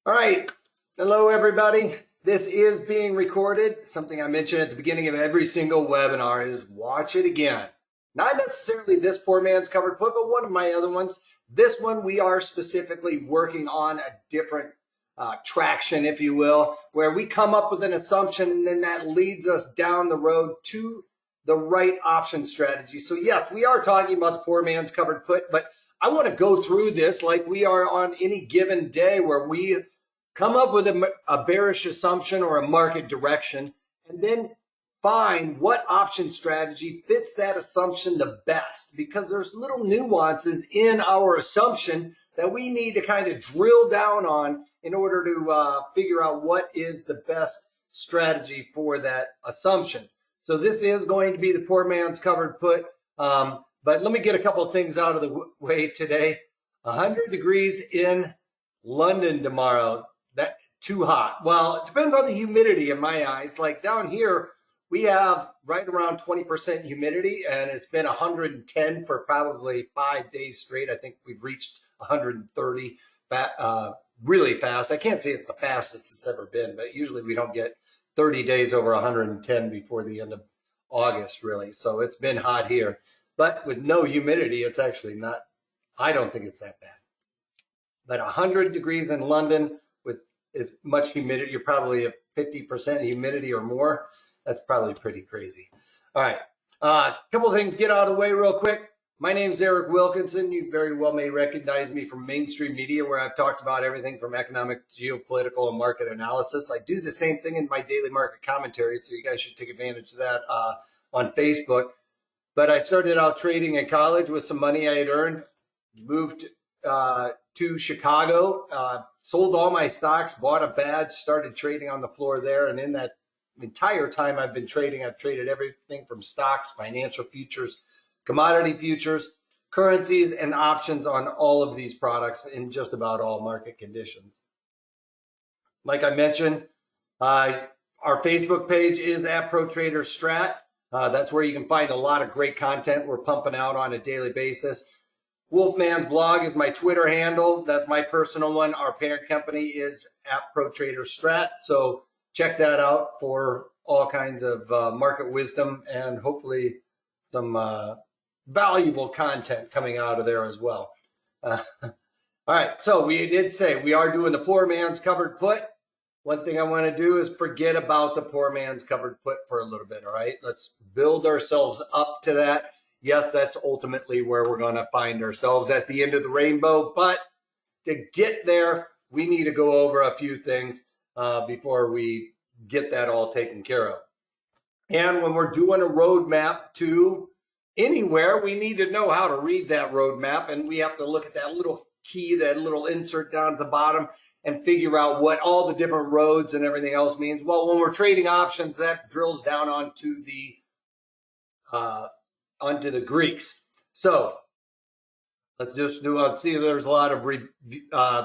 All right. Hello, everybody. This is being recorded. Something I mentioned at the beginning of every single webinar is watch it again. Not necessarily this poor man's covered put, but one of my other ones. This one, we are specifically working on a different traction, if you will, where we come up with an assumption and then that leads us down the road to the right option strategy. So yes, we are talking about the poor man's covered put, but I want to go through this like we are on any given day where we come up with a bearish assumption or a market direction and then find what option strategy fits that assumption the best, because there's little nuances in our assumption that we need to kind of drill down on in order to figure out what is the best strategy for that assumption. So this is going to be the poor man's covered put. But let me get a couple of things out of the way today. 100 degrees in London tomorrow. That too hot. Well, it depends on the humidity in my eyes. Like down here, we have right around 20% humidity, and it's been 110 for probably 5 days straight. I think we've reached 130 really fast. I can't say it's the fastest it's ever been, but usually we don't get 30 days over 110 before the end of August, really. So it's been hot here. But with no humidity, it's actually not, I don't think it's that bad. But 100 degrees in London with as much humidity, you're probably at 50% humidity or more. That's probably pretty crazy. All right, a couple of things get out of the way real quick. My name's Eric Wilkinson. You very well may recognize me from mainstream media, where I've talked about everything from economic, geopolitical, and market analysis. I do the same thing in my daily market commentary, so you guys should take advantage of that on Facebook. But I started out trading in college with some money I had earned, moved to Chicago, sold all my stocks, bought a badge, started trading on the floor there. And in that entire time I've been trading, I've traded everything from stocks, financial futures, commodity futures, currencies, and options on all of these products in just about all market conditions. Like I mentioned, our Facebook page is @ProTraderStrat. That's where you can find a lot of great content we're pumping out on a daily basis. Wolfman's blog is my Twitter handle. That's my personal one. Our parent company is @ProTraderStrat. So check that out for all kinds of market wisdom and hopefully some valuable content coming out of there as well. All right, so we did say we are doing the poor man's covered put. One thing I want to do is forget about the poor man's covered put for a little bit, all right? Let's build ourselves up to that. Yes, that's ultimately where we're going to find ourselves at the end of the rainbow, but to get there, we need to go over a few things before we get that all taken care of. And when we're doing a roadmap to anywhere, we need to know how to read that roadmap, and we have to look at that little key, that little insert down at the bottom, and figure out what all the different roads and everything else means. Well, when we're trading options, that drills down onto the Greeks. So let's just do. See, there's a lot of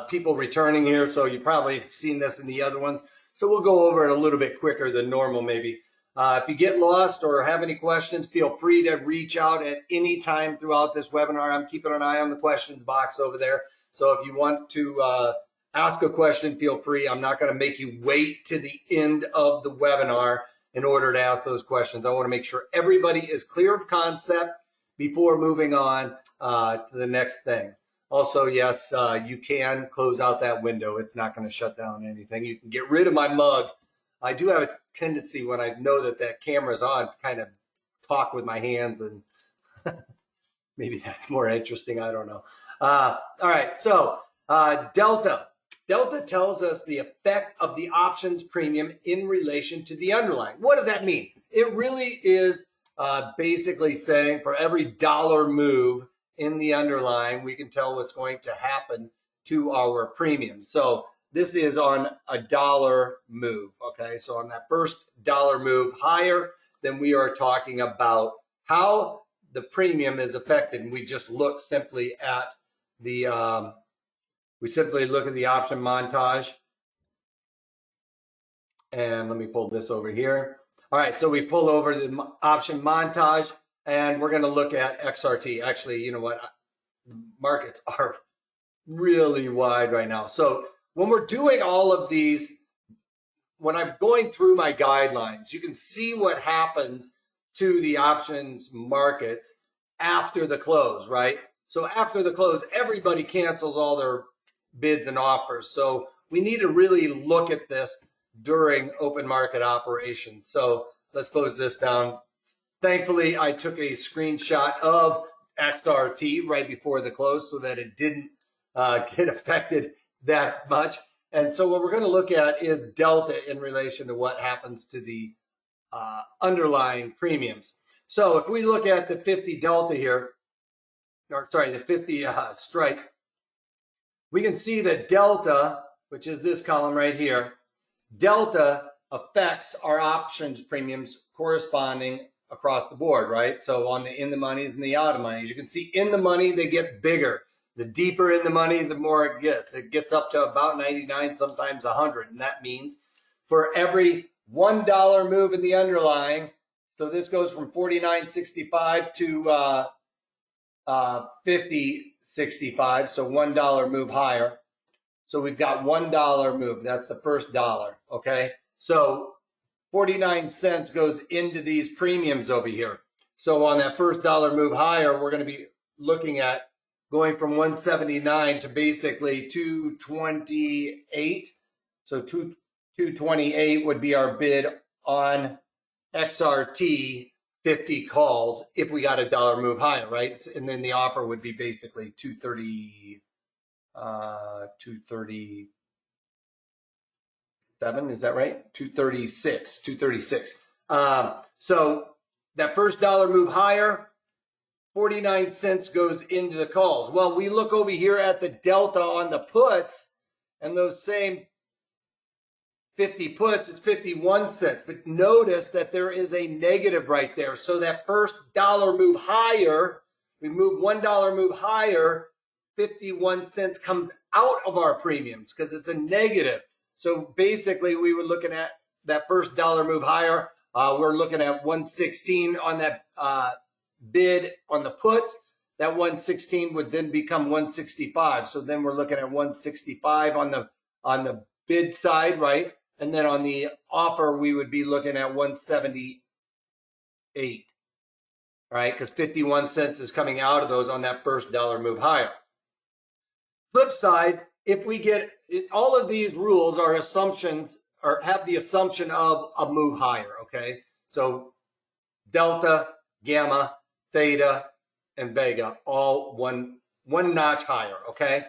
people returning here, so you probably have seen this in the other ones. So we'll go over it a little bit quicker than normal, maybe. If you get lost or have any questions, feel free to reach out at any time throughout this webinar. I'm keeping an eye on the questions box over there. So if you want to ask a question, feel free. I'm not going to make you wait to the end of the webinar in order to ask those questions. I want to make sure everybody is clear of concept before moving on to the next thing. Also, yes, you can close out that window. It's not going to shut down anything. You can get rid of my mug. I do have a tendency when I know that that camera's on to kind of talk with my hands, and maybe that's more interesting. I don't know. All right, so Delta. Delta tells us the effect of the options premium in relation to the underlying. What does that mean? It really is basically saying for every dollar move in the underlying, we can tell what's going to happen to our premium. So this is on a dollar move, okay? So on that first dollar move higher, then we are talking about how the premium is affected. And we just look simply at the option montage. And let me pull this over here. All right, so we pull over the option montage, and we're going to look at XRT. Actually, you know what? Markets are really wide right now. So when we're doing all of these, when I'm going through my guidelines, you can see what happens to the options markets after the close, right? So after the close, everybody cancels all their bids and offers. So we need to really look at this during open market operations. So let's close this down. Thankfully, I took a screenshot of XRT right before the close so that it didn't get affected that much. And so what we're going to look at is delta in relation to what happens to the underlying premiums. So if we look at the 50 delta here, or sorry, the 50 strike, we can see that delta, which is this column right here, delta affects our options premiums corresponding across the board, right? So on the in the monies and the out of monies, you can see in the money, they get bigger. The deeper in the money, the more it gets. It gets up to about 99, sometimes 100. And that means for every $1 move in the underlying, so this goes from 49.65 to 50.65, so $1 move higher. So we've got $1 move. That's the first dollar, okay? So 49 cents goes into these premiums over here. So on that first dollar move higher, we're going to be looking at going from 179 to basically 228. So 228 would be our bid on XRT 50 calls if we got a dollar move higher, right? And then the offer would be basically 237, is that right? 236. So that first dollar move higher, 49 cents goes into the calls. Well, we look over here at the delta on the puts, and those same 50 puts, it's 51 cents. But notice that there is a negative right there. So that first dollar move higher, we move $1 move higher, 51 cents comes out of our premiums because it's a negative. So basically, we were looking at that first dollar move higher. We're looking at 116 on that bid on the puts. That 116 would then become 165. So then we're looking at 165 on the bid side, right? And then on the offer, we would be looking at 178, right? Because 51 cents is coming out of those on that first dollar move higher. Flip side, if we get all of these rules are assumptions or have the assumption of a move higher, okay? So delta, gamma, theta, and vega, all one notch higher, okay?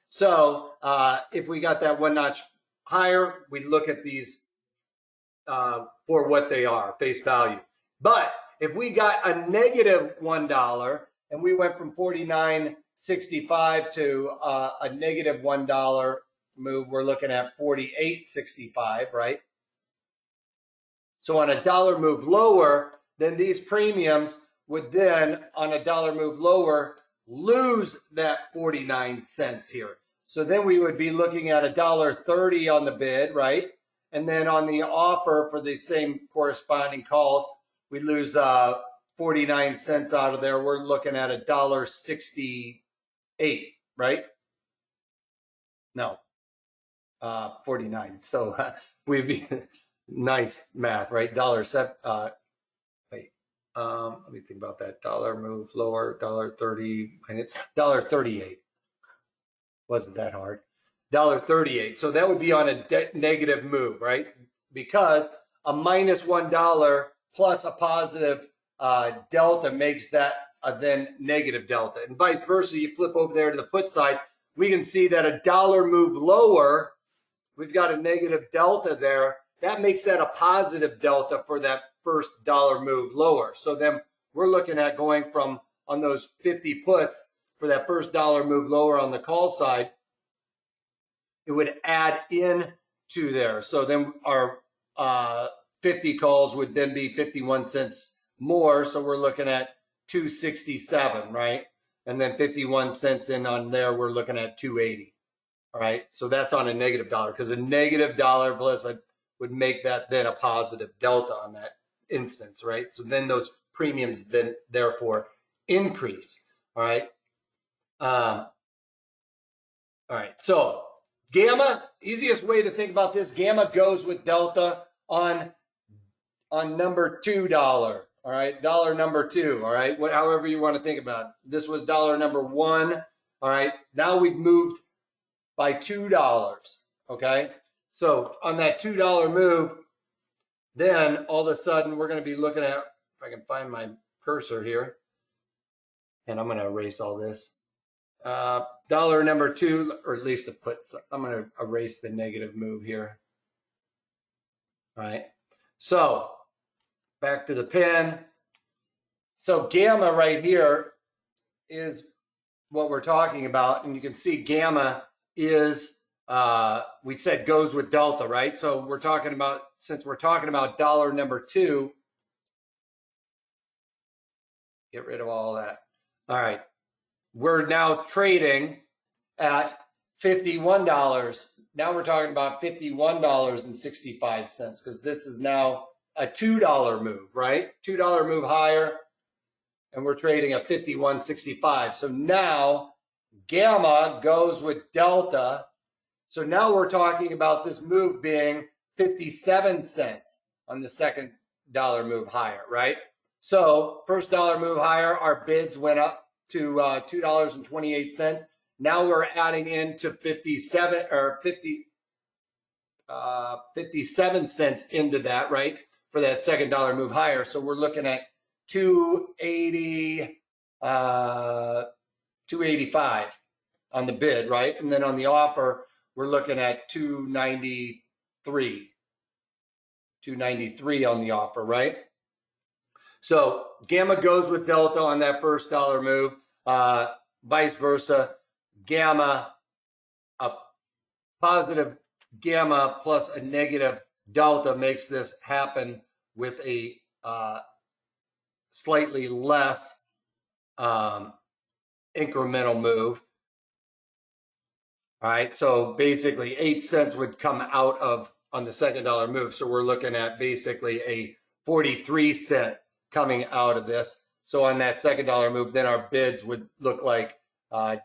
So if we got that one notch higher, we look at these for what they are, face value. But if we got a negative $1 and we went from 49.65 to a negative $1 move, we're looking at 48.65, right? So on a dollar move lower, then these premiums would then, on a dollar move lower, lose that 49 cents here. So then we would be looking at $1.30 on the bid, right? And then on the offer for the same corresponding calls, we lose 49 cents out of there. We're looking at $1.68, right? No, 49. So we'd be nice math, right? Let me think about that. Dollar move lower, $1.30, $1.38. Wasn't that hard. $1.38. So that would be on a negative move, right? Because a minus $1 plus a positive delta makes that a then negative delta. And vice versa, you flip over there to the put side, we can see that a dollar move lower, we've got a negative delta there. That makes that a positive delta for that first dollar move lower. So then we're looking at going from, on those 50 puts, for that first dollar move lower on the call side, it would add in to there. So then our 50 calls would then be 51 cents more. So we're looking at 267, right? And then 51 cents in on there, we're looking at 280. All right. So that's on a negative dollar, because a negative dollar plus would make that then a positive delta on that instance, right? So then those premiums then therefore increase. All right. All right. So Gamma, easiest way to think about this, gamma goes with delta on number $2. All right, dollar number 2. All right, however you want to think about it. This was dollar number 1. All right, now we've moved by $2. Okay, so on that $2 move, then all of a sudden we're going to be looking at, if I can find my cursor here, and I'm going to erase all this. Dollar number 2, or at least the puts. I'm going to erase the negative move here. All right, so back to the pen. So gamma right here is what we're talking about, and you can see gamma is, we said goes with delta, right? So we're talking about, since we're talking about dollar number 2, get rid of all that. All right, we're now trading at $51. Now we're talking about $51.65 because this is now a $2 move, right? $2 move higher, and we're trading at $51.65. So now gamma goes with delta. So now we're talking about this move being 57 cents on the second dollar move higher, right? So first dollar move higher, our bids went up to $2.28. Now we're adding into 57 cents into that, right? For that second dollar move higher. So we're looking at 285 on the bid, right? And then on the offer, we're looking at 293 on the offer, right? So gamma goes with delta on that first dollar move, vice versa. Gamma, a positive gamma plus a negative delta makes this happen with a slightly less incremental move. All right, so basically 8 cents would come out of on the second dollar move. So we're looking at basically a 43 cent coming out of this. So on that second dollar move, then our bids would look like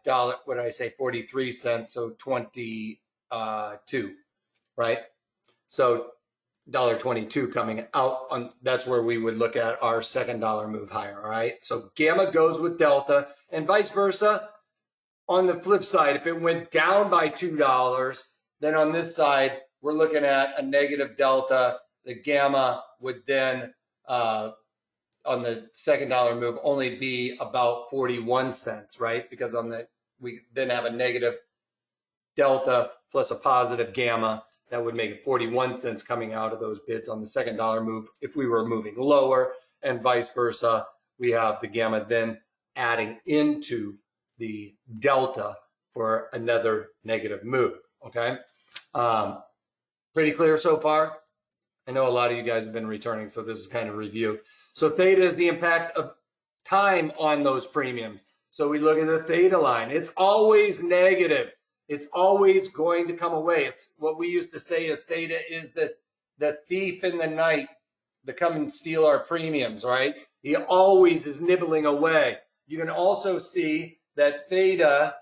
dollar, what did I say, 43 cents, so 22, right? So $1.22 coming out on, that's where we would look at our second dollar move higher, all right? So gamma goes with delta, and vice versa. On the flip side, if it went down by $2, then on this side, we're looking at a negative delta. The gamma would then, on the second dollar move, only be about 41 cents, right? Because on the, we then have a negative delta plus a positive gamma. That would make it 41 cents coming out of those bids on the second dollar move if we were moving lower, and vice versa. We have the gamma then adding into the delta for another negative move, okay? Pretty clear so far? I know a lot of you guys have been returning, so this is kind of review. So theta is the impact of time on those premiums. So we look at the theta line. It's always negative. It's always going to come away. It's what we used to say is theta is the thief in the night that come and steal our premiums, right? He always is nibbling away. You can also see that theta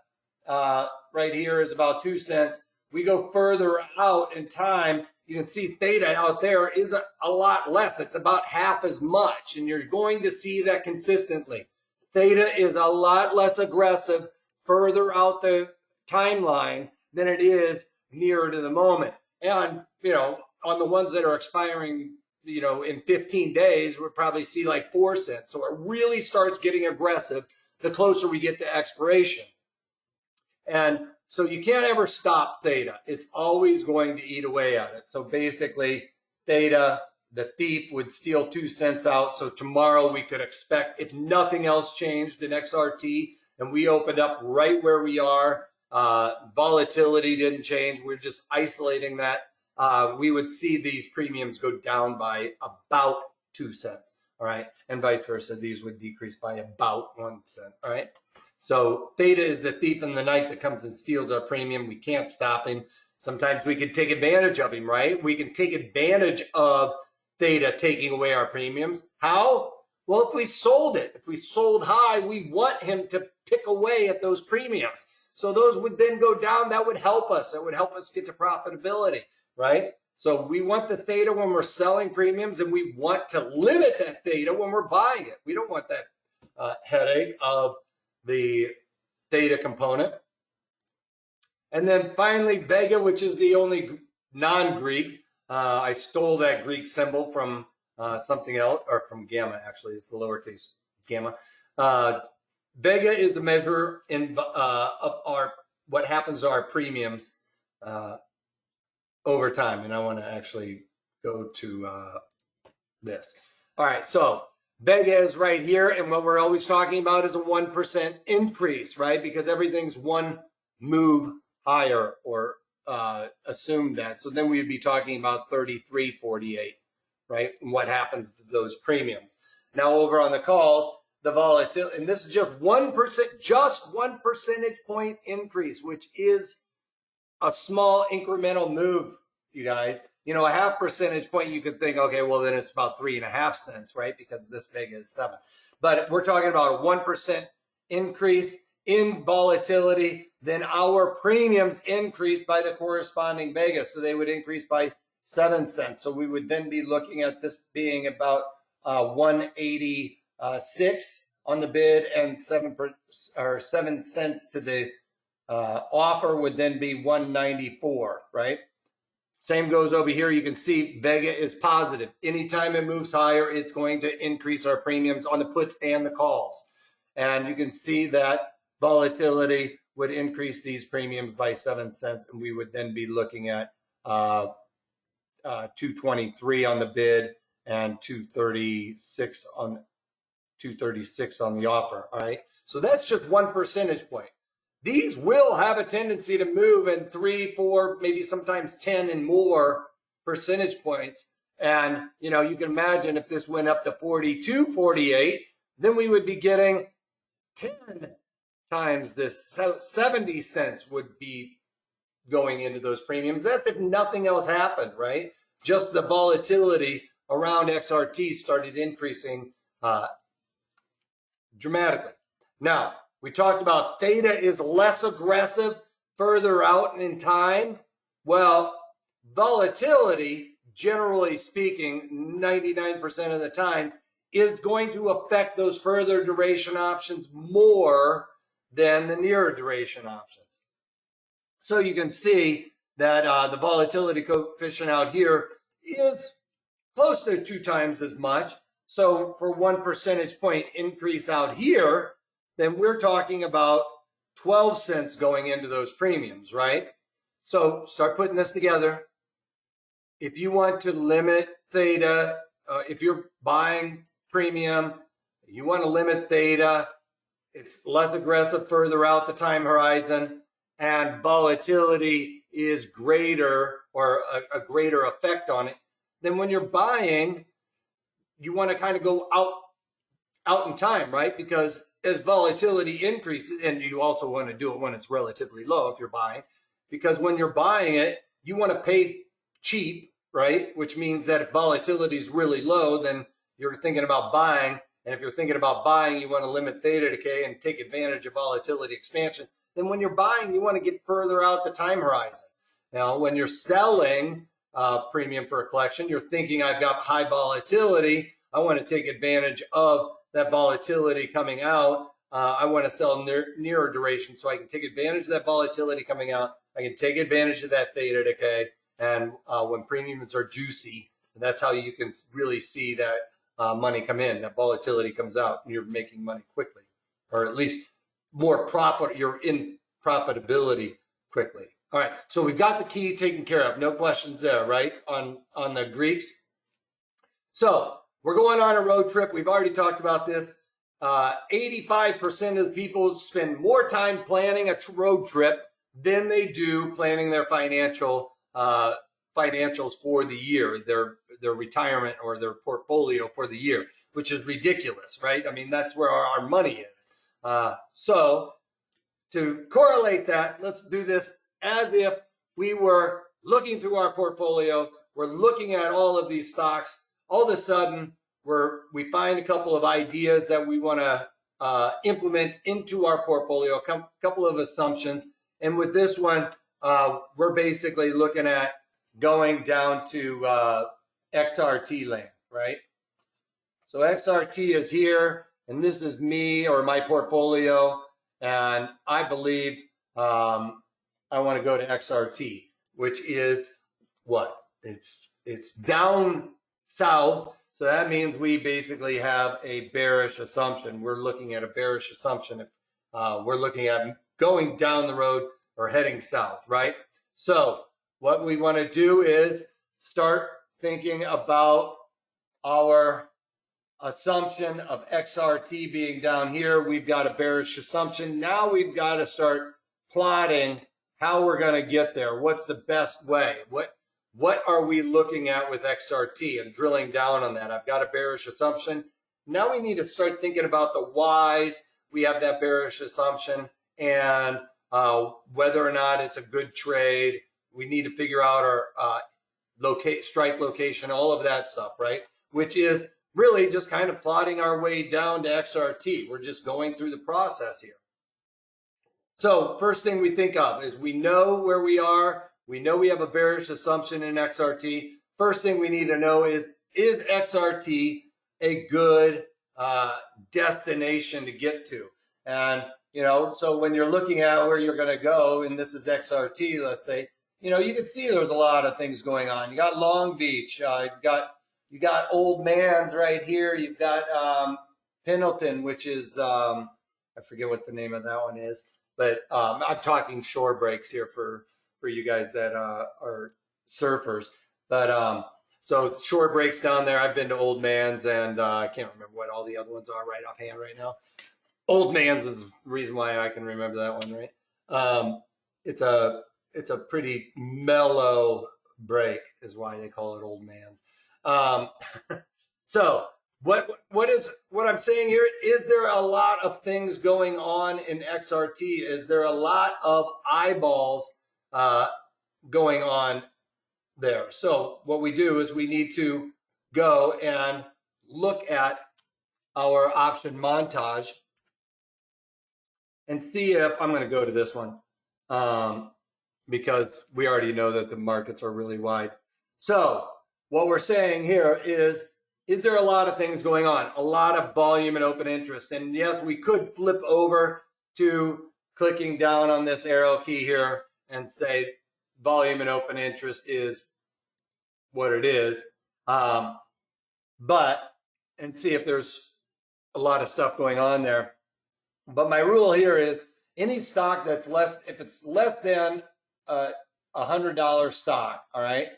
right here is about 2 cents. We go further out in time, you can see theta out there is a lot less. It's about half as much, and you're going to see that consistently. Theta is a lot less aggressive further out the timeline than it is nearer to the moment. And, you know, on the ones that are expiring, you know, in 15 days, we'll probably see like 4 cents. So it really starts getting aggressive the closer we get to expiration. And so you can't ever stop theta. It's always going to eat away at it. So basically, theta, the thief, would steal 2 cents out. So tomorrow we could expect, if nothing else changed in XRT, and we opened up right where we are, volatility didn't change, we're just isolating that, we would see these premiums go down by about 2 cents, all right? And vice versa, these would decrease by about 1 cent, all right? So theta is the thief in the night that comes and steals our premium. We can't stop him. Sometimes we can take advantage of him, right? We can take advantage of theta taking away our premiums. How? Well, if we sold it, if we sold high, we want him to pick away at those premiums. So those would then go down. That would help us. That would help us get to profitability, right? So we want the theta when we're selling premiums, and we want to limit that theta when we're buying it. We don't want that headache of the theta component. And then finally, Vega, which is the only non-Greek. I stole that Greek symbol from something else, or from gamma, actually. It's the lowercase gamma. Vega is the measure of what happens to our premiums over time. And I want to actually go to this. All right, so Vega is right here. And what we're always talking about is a 1% increase, right? Because everything's one move higher, or assume that. So then we'd be talking about 33.48, right? And what happens to those premiums. Now over on the calls, the volatility, and this is just 1%, just 1 percentage point increase, which is a small incremental move, you guys. You know, a half percentage point, you could think, okay, well, then it's about 3.5 cents, right? Because this Vega is 7. But we're talking about a 1% increase in volatility, then our premiums increase by the corresponding Vega. So they would increase by 7 cents. So we would then be looking at this being about 186 on the bid, and 7 cents to the offer would then be 194, right? Same goes over here. You can see Vega is positive. Anytime it moves higher, it's going to increase our premiums on the puts and the calls. And you can see that volatility would increase these premiums by 7 cents, and we would then be looking at 223 on the bid and 236 on the offer. All right, so that's just 1 percentage point. These will have a tendency to move in 3, 4, maybe sometimes 10 and more percentage points. And you know, you can imagine if this went up to 42, 48, then we would be getting 10 times this. So 70 cents would be going into those premiums. That's if nothing else happened, right? Just the volatility around XRT started increasing dramatically. Now, we talked about theta is less aggressive further out in time. Well, volatility, generally speaking, 99% of the time, is going to affect those further duration options more than the nearer duration options. So you can see that the volatility coefficient out here is close to 2 times as much. So for 1 percentage point increase out here, then we're talking about 12 cents going into those premiums, right? So start putting this together. If you want to limit theta, if you're buying premium, you want to limit theta, it's less aggressive further out the time horizon, and volatility is greater, or a greater effect on it, then when you're buying, you want to kind of go out in time, right? Because as volatility increases, and you also want to do it when it's relatively low if you're buying, because when you're buying it, you want to pay cheap, right? Which means that if volatility is really low, then you're thinking about buying. And if you're thinking about buying, you want to limit theta decay and take advantage of volatility expansion. Then when you're buying, you want to get further out the time horizon. Now, when you're selling premium for a collection, you're thinking, I've got high volatility. I want to take advantage of that volatility coming out. I want to sell nearer duration so I can take advantage of that volatility coming out. I can take advantage of that theta decay. And when premiums are juicy, that's how you can really see that money come in, that volatility comes out, and you're making money quickly, or at least more profit. You're in profitability quickly. All right, so we've got the key taken care of. No questions there, right, on the Greeks. So we're going on a road trip. We've already talked about this. 85% of the people spend more time planning a road trip than they do planning their financials for the year, their retirement or their portfolio for the year, which is ridiculous, right? I mean, that's where our money is. So to correlate that, let's do this as if we were looking through our portfolio. We're looking at all of these stocks. All of a sudden, we find a couple of ideas that we want to implement into our portfolio, a couple of assumptions. And with this one, we're basically looking at going down to XRT land, right? So XRT is here, and this is me or my portfolio, and I believe I want to go to XRT, which is what? It's down south, so that means we basically have a bearish assumption. We're looking at a bearish assumption if we're looking at going down the road or heading south, right? So what we want to do is start thinking about our assumption of XRT being down here. We've got a bearish assumption. Now we've got to start plotting how we're going to get there. What's the best way? What are we looking at with XRT and drilling down on that? I've got a bearish assumption. Now we need to start thinking about the whys. We have that bearish assumption and whether or not it's a good trade. We need to figure out our strike location, all of that stuff, right? Which is really just kind of plotting our way down to XRT. We're just going through the process here. So first thing we think of is we know where we are. We know we have a bearish assumption in XRT. First thing we need to know is XRT a good destination to get to? And, you know, so when you're looking at where you're going to go, and this is XRT, let's say, you know, you can see there's a lot of things going on. You got Long Beach, you got Old Man's right here. You've got Pendleton, which is, I forget what the name of that one is, but I'm talking shore breaks here for you guys that are surfers. But so shore breaks down there. I've been to Old Man's, and I can't remember what all the other ones are right offhand right now. Old Man's is the reason why I can remember that one, right? It's a pretty mellow break is why they call it Old Man's. So what I'm saying here, is there a lot of things going on in XRT? Is there a lot of eyeballs going on there? So what we do is we need to go and look at our option montage and see if I'm going to go to this one because we already know that the markets are really wide. So what we're saying here is there a lot of things going on? A lot of volume and open interest. And yes, we could flip over to clicking down on this arrow key here and say volume and open interest is what it is. And see if there's a lot of stuff going on there. But my rule here is any stock that's if it's less than $100 stock, all right,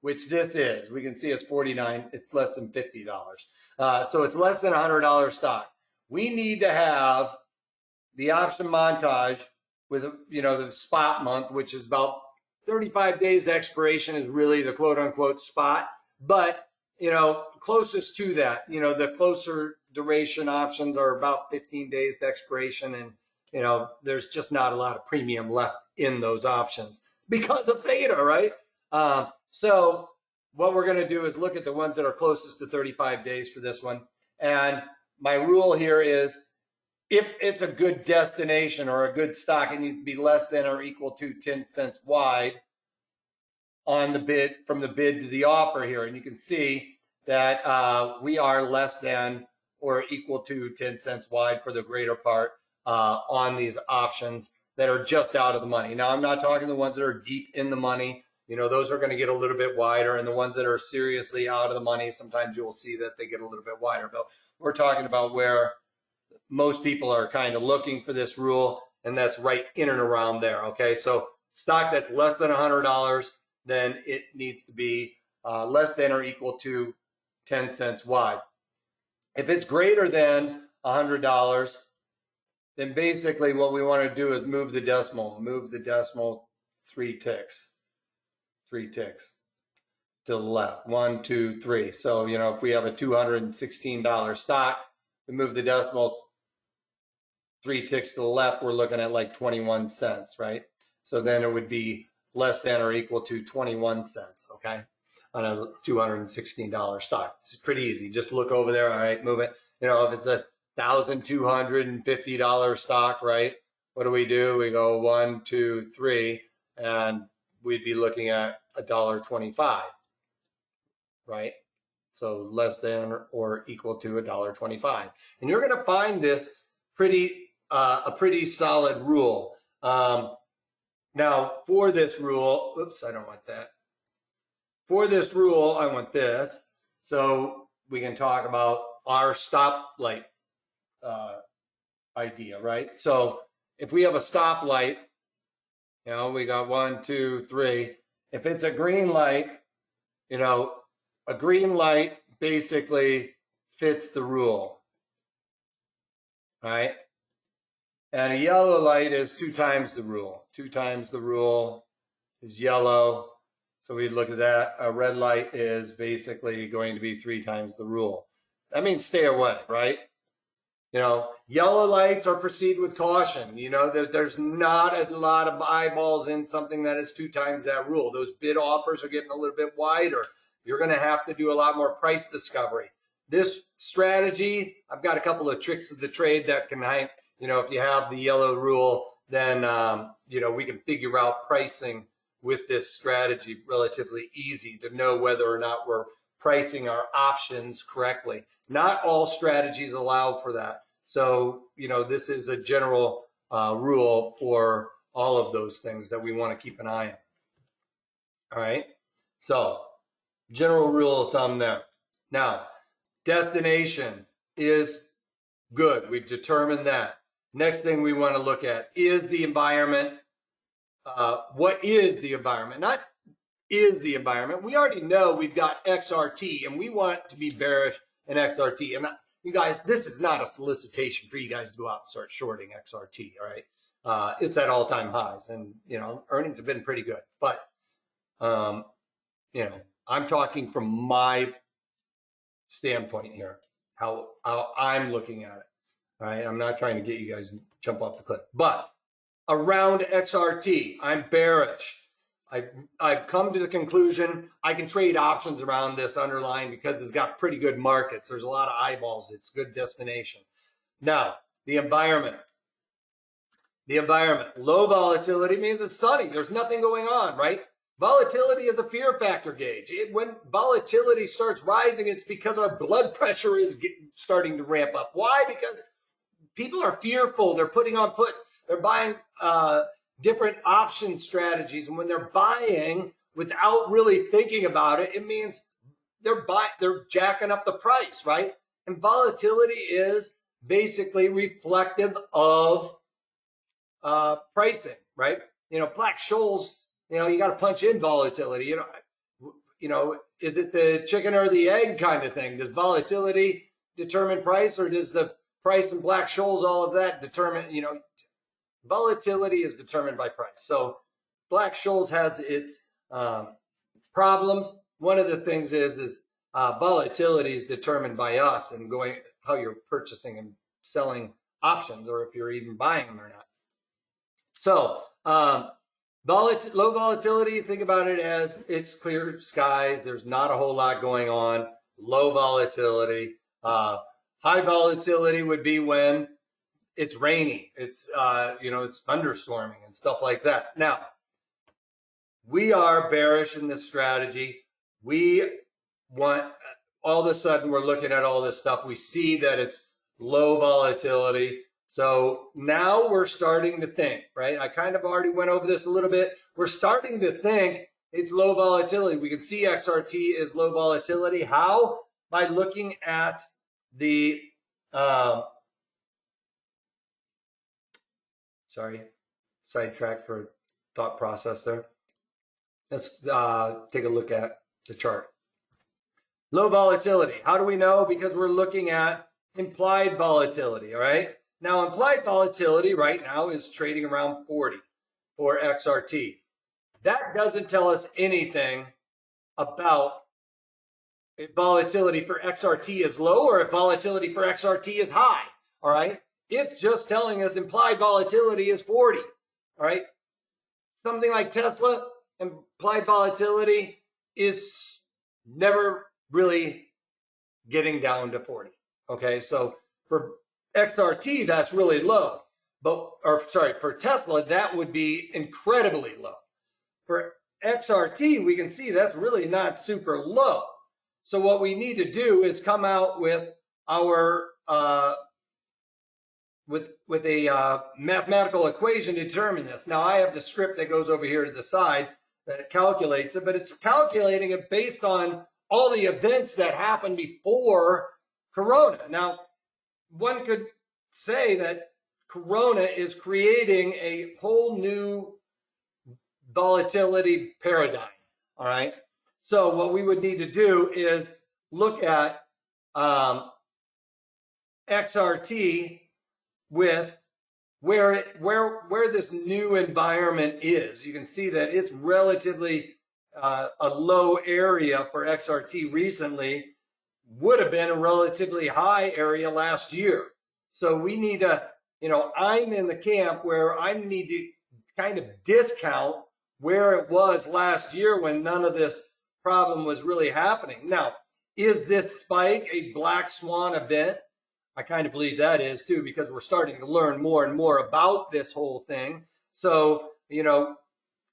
which this is, we can see it's 49, it's less than $50. So it's less than $100 stock. We need to have the option montage with, you know, the spot month, which is about 35 days to expiration is really the quote unquote spot. But, you know, closest to that, you know, the closer duration options are about 15 days to expiration. And, you know, there's just not a lot of premium left in those options because of theta, right? So what we're going to do is look at the ones that are closest to 35 days for this one. And my rule here is if it's a good destination or a good stock, it needs to be less than or equal to 10 cents wide on the bid, from the bid to the offer here. And you can see that we are less than or equal to 10 cents wide for the greater part on these options that are just out of the money. Now, I'm not talking the ones that are deep in the money. You know, those are going to get a little bit wider, and the ones that are seriously out of the money, sometimes you'll see that they get a little bit wider. But we're talking about where most people are kind of looking for this rule, and that's right in and around there, okay? So stock that's less than $100, then it needs to be less than or equal to 10 cents wide. If it's greater than $100, then basically what we want to do is move the decimal 3 ticks. 3 ticks to the left. 1, 2, 3. So, you know, if we have a $216 stock, we move the decimal 3 ticks to the left, we're looking at like 21 cents, right? So then it would be less than or equal to 21 cents, okay, on a $216 stock. It's pretty easy. Just look over there, all right, move it. You know, if it's a $1,250 stock, right? What do? We go 1, 2, 3, and we'd be looking at $1.25, right? So less than or equal to $1.25. And you're going to find this a pretty solid rule. Now, for this rule, oops, I don't want that. For this rule, I want this. So we can talk about our stoplight idea, right? So if we have a stoplight, you know, we got 1, 2, 3. If it's a green light, you know, a green light basically fits the rule, right? And a yellow light is 2 times the rule. 2 times the rule is yellow. So we look at that. A red light is basically going to be 3 times the rule. That means stay away, right? You know, yellow lights are proceed with caution. You know, there's not a lot of eyeballs in something that is 2 times that rule. Those bid offers are getting a little bit wider. You're going to have to do a lot more price discovery. This strategy, I've got a couple of tricks of the trade that can, you know, if you have the yellow rule, then, you know, we can figure out pricing with this strategy relatively easy to know whether or not we're pricing our options correctly. Not all strategies allow for that. So, you know, this is a general rule for all of those things that we want to keep an eye on. All right. So, general rule of thumb there. Now, destination is good. We've determined that. Next thing we want to look at is the environment. What is the environment? Not is the environment. We already know we've got XRT and we want to be bearish in XRT. And you guys, this is not a solicitation for you guys to go out and start shorting XRT, all right? It's at all-time highs and, you know, earnings have been pretty good. But, you know, I'm talking from my standpoint here, how I'm looking at it, all right? I'm not trying to get you guys to jump off the cliff. But around XRT, I'm bearish. I've come to the conclusion I can trade options around this underlying because it's got pretty good markets. There's a lot of eyeballs. It's good destination. Now, the environment. The environment. Low volatility means it's sunny. There's nothing going on, right? Volatility is a fear factor gauge. When volatility starts rising, it's because our blood pressure is starting to ramp up. Why? Because people are fearful. They're putting on puts. They're buying different option strategies, and when they're buying without really thinking about it, it means they're jacking up the price, right? And volatility is basically reflective of pricing, right? You know, Black Scholes, you know, you got to punch in volatility. You know, is it the chicken or the egg kind of thing? Does volatility determine price, or does the price and Black Scholes, all of that determine, you know? Volatility is determined by price. So Black Scholes has its problems. One of the things is volatility is determined by us and how you're purchasing and selling options, or if you're even buying them or not. So low volatility, think about it as it's clear skies. There's not a whole lot going on. Low volatility. High volatility would be when it's rainy, it's, you know, it's thunderstorming and stuff like that. Now, we are bearish in this strategy. We want, all of a sudden, we're looking at all this stuff. We see that it's low volatility. So now we're starting to think, right? I kind of already went over this a little bit. We're starting to think it's low volatility. We can see XRT is low volatility. How? By looking at the, sorry, sidetrack for thought process there. Let's take a look at the chart. Low volatility. How do we know? Because we're looking at implied volatility, all right? Now, implied volatility right now is trading around 40 for XRT. That doesn't tell us anything about if volatility for XRT is low or if volatility for XRT is high, all right? It's just telling us implied volatility is 40, all right? Something like Tesla, implied volatility is never really getting down to 40, okay? So for XRT, that's really low. But, or sorry, for Tesla, that would be incredibly low. For XRT, we can see that's really not super low. So what we need to do is come out with our with a mathematical equation to determine this. Now I have the script that goes over here to the side that it calculates it, but it's calculating it based on all the events that happened before Corona. Now, one could say that Corona is creating a whole new volatility paradigm. All right. So what we would need to do is look at XRT with where this new environment is. You can see that it's relatively a low area for XRT recently, would have been a relatively high area last year. So we need to, I'm in the camp where I need to kind of discount where it was last year when none of this problem was really happening. Now, is this spike a black swan event? I kind of believe that is too, because we're starting to learn more and more about this whole thing. So,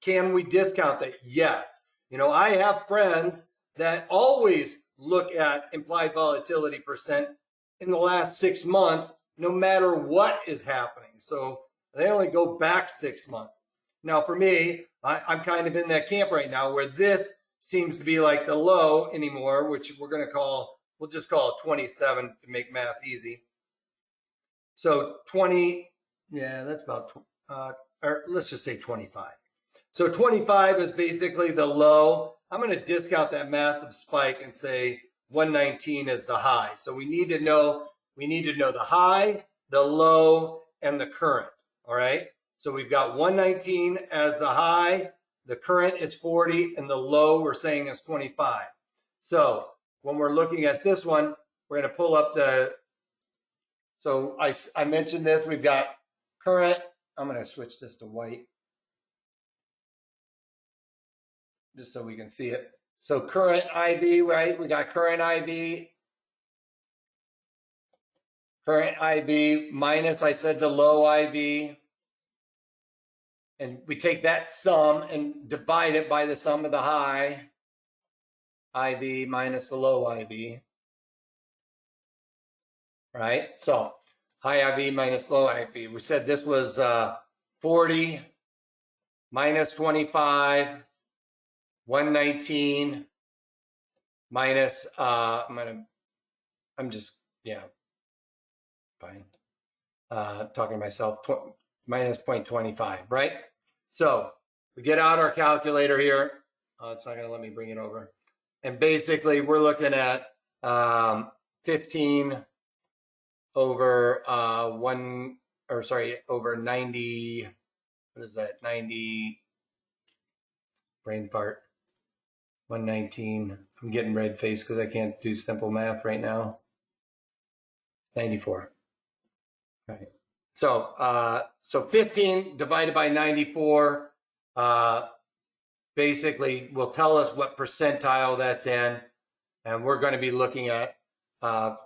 can we discount that? Yes. I have friends that always look at implied volatility percent in the last 6 months, no matter what is happening. So they only go back 6 months. Now, for me, I'm kind of in that camp right now where this seems to be like the low anymore, which we'll just call it 27 to make math easy. So 20, yeah, that's about, or let's just say 25. So 25 is basically the low. I'm going to discount that massive spike and say 119 is the high. So we need to know the high, the low, and the current. All right. So we've got 119 as the high, the current is 40, and the low we're saying is 25. So when we're looking at this one, we're going to pull up so I mentioned this, we've got current, I'm going to switch this to white, just so we can see it. So current IV, right? We got current IV minus, I said the low IV. And we take that sum and divide it by the sum of the high IV minus the low IV. Right? So high IV minus low IV. We said this was 40 minus 25, 119 minus, fine. Talking to myself, minus 0.25, right? So we get out our calculator here. It's not going to let me bring it over. And basically, we're looking at 15 over over 90. What is that? 90. Brain fart. 119. I'm getting red face because I can't do simple math right now. 94. Right. So 15 divided by 94 basically will tell us what percentile that's in, and we're going to be looking at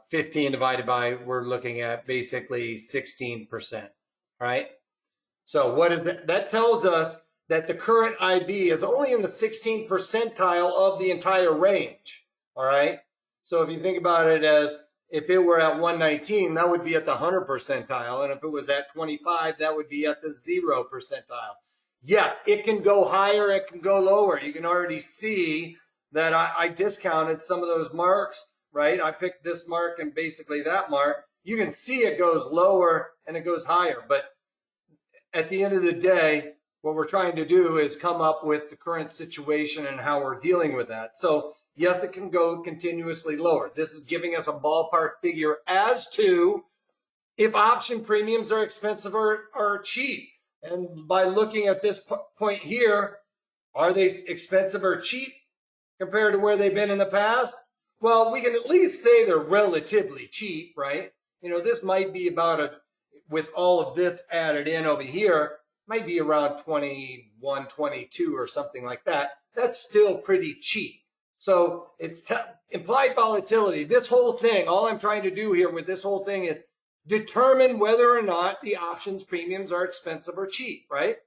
15 divided by, we're looking at basically 16%, right? So what is that? That tells us that the current IB is only in the 16th percentile of the entire range, all right? So if you think about it as, if it were at 119, that would be at the 100 percentile. And if it was at 25, that would be at the 0 percentile. Yes, it can go higher, it can go lower. You can already see that I discounted some of those marks, right? I picked this mark and basically that mark. You can see it goes lower and it goes higher. But at the end of the day, what we're trying to do is come up with the current situation and how we're dealing with that. So yes, it can go continuously lower. This is giving us a ballpark figure as to if option premiums are expensive or cheap. And by looking at this point here, are they expensive or cheap compared to where they've been in the past? Well, we can at least say they're relatively cheap, right? This might be about with all of this added in over here, might be around 21, 22 or something like that. That's still pretty cheap. So it's implied volatility. This whole thing, all I'm trying to do here with this whole thing is determine whether or not the options premiums are expensive or cheap, right?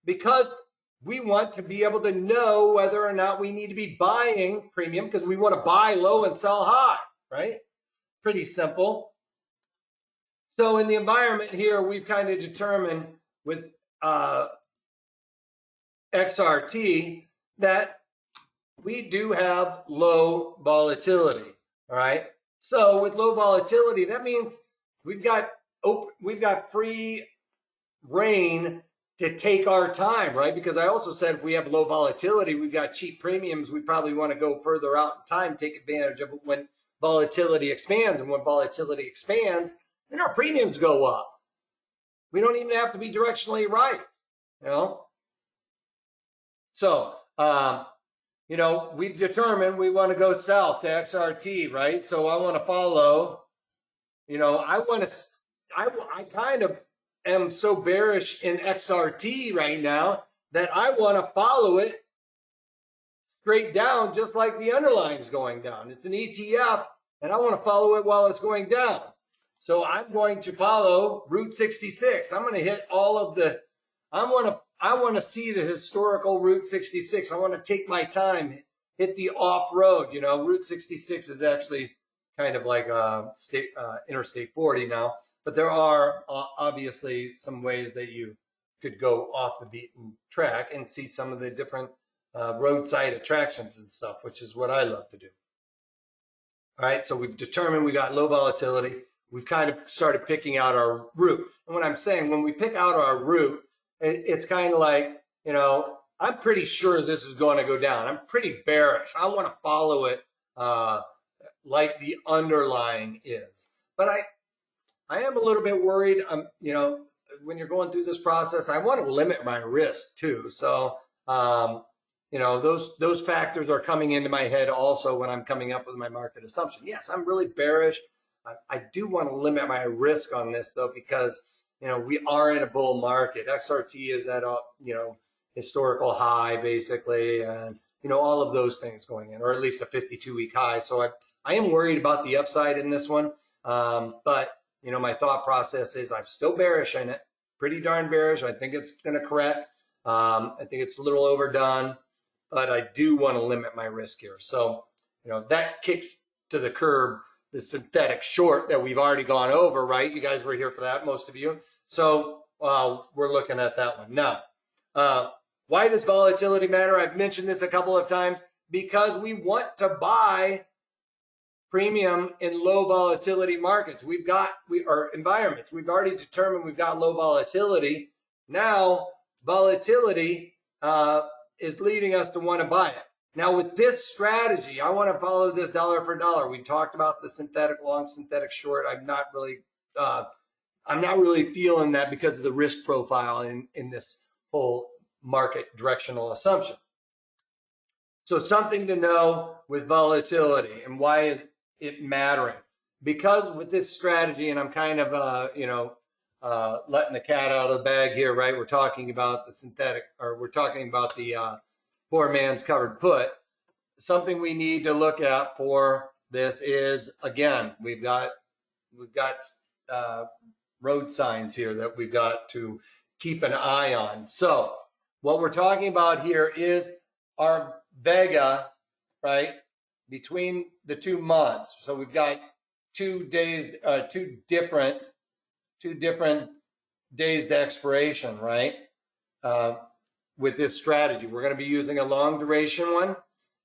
Because we want to be able to know whether or not we need to be buying premium because we want to buy low and sell high, right? Pretty simple. So in the environment here, we've kind of determined with XRT that we do have low volatility, all right? So with low volatility, that means we've got free reign to take our time, right? Because I also said if we have low volatility, we've got cheap premiums, we probably want to go further out in time, take advantage of it when volatility expands. And when volatility expands, then our premiums go up. We don't even have to be directionally right, you know? So, you know, we've determined we want to go south to XRT, right? So I want to follow, you know, I kind of am so bearish in XRT right now that I want to follow it straight down, just like the underlying is going down. It's an ETF, and I want to follow it while it's going down. So I'm going to follow Route 66. I'm going to hit all of the, I want to see the historical Route 66. I want to take my time, hit the off-road. You know, Route 66 is actually kind of like Interstate 40 now. But there are obviously some ways that you could go off the beaten track and see some of the different roadside attractions and stuff, which is what I love to do. All right, so we've determined we got low volatility. We've kind of started picking out our route. And what I'm saying, when we pick out our route, it's kind of like, you know, I'm pretty sure this is going to go down. I'm pretty bearish. I want to follow it like the underlying is. But I am a little bit worried. You know, when you're going through this process, I want to limit my risk too. So, you know, those factors are coming into my head also when I'm coming up with my market assumption. Yes, I'm really bearish. I do want to limit my risk on this though, because, you know, we are in a bull market. XRT is at a, you know, historical high basically, and, you know, all of those things going in, or at least a 52-week high. So I am worried about the upside in this one, but you know, my thought process is I'm still bearish in it, pretty darn bearish. I think it's going to correct. I think it's a little overdone, but I do want to limit my risk here. So, you know, that kicks to the curb the synthetic short that we've already gone over, right? You guys were here for that, most of you. So we're looking at that one. Now, why does volatility matter? I've mentioned this a couple of times because we want to buy premium in low volatility markets. Our environments. We've already determined we've got low volatility. Now, volatility is leading us to want to buy it. Now, with this strategy, I want to follow this dollar for dollar. We talked about the synthetic long, synthetic short. I'm not really feeling that because of the risk profile in this whole market directional assumption. So something to know with volatility and why is it mattering? Because with this strategy, and I'm kind of, letting the cat out of the bag here, right? We're talking about the synthetic, or we're talking about the poor man's covered put. Something we need to look at for this is, again, we've got road signs here that we've got to keep an eye on. So what we're talking about here is our Vega, right, between the 2 months. So we've got 2 days, two different days to expiration, right? With this strategy, we're going to be using a long duration one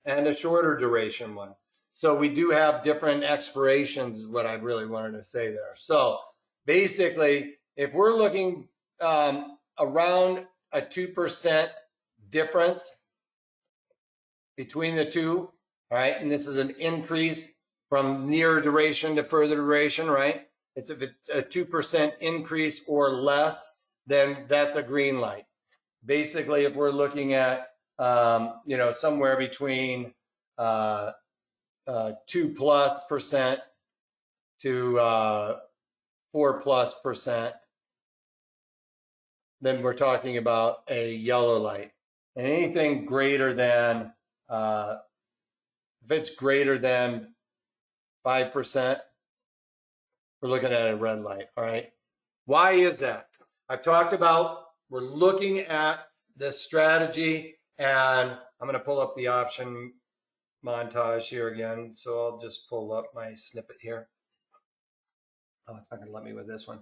and a shorter duration one. So we do have different expirations is what I really wanted to say there. So basically, if we're looking around a 2% difference between the two, all right, and this is an increase from near duration to further duration, right? If it's a 2% increase or less, then that's a green light. Basically, if we're looking at, somewhere between 2+% to 4+%, then we're talking about a yellow light. And anything greater than, if it's greater than 5%, we're looking at a red light, all right? Why is that? I've talked about we're looking at this strategy, and I'm going to pull up the option montage here again. So I'll just pull up my snippet here. Oh, it's not going to let me with this one.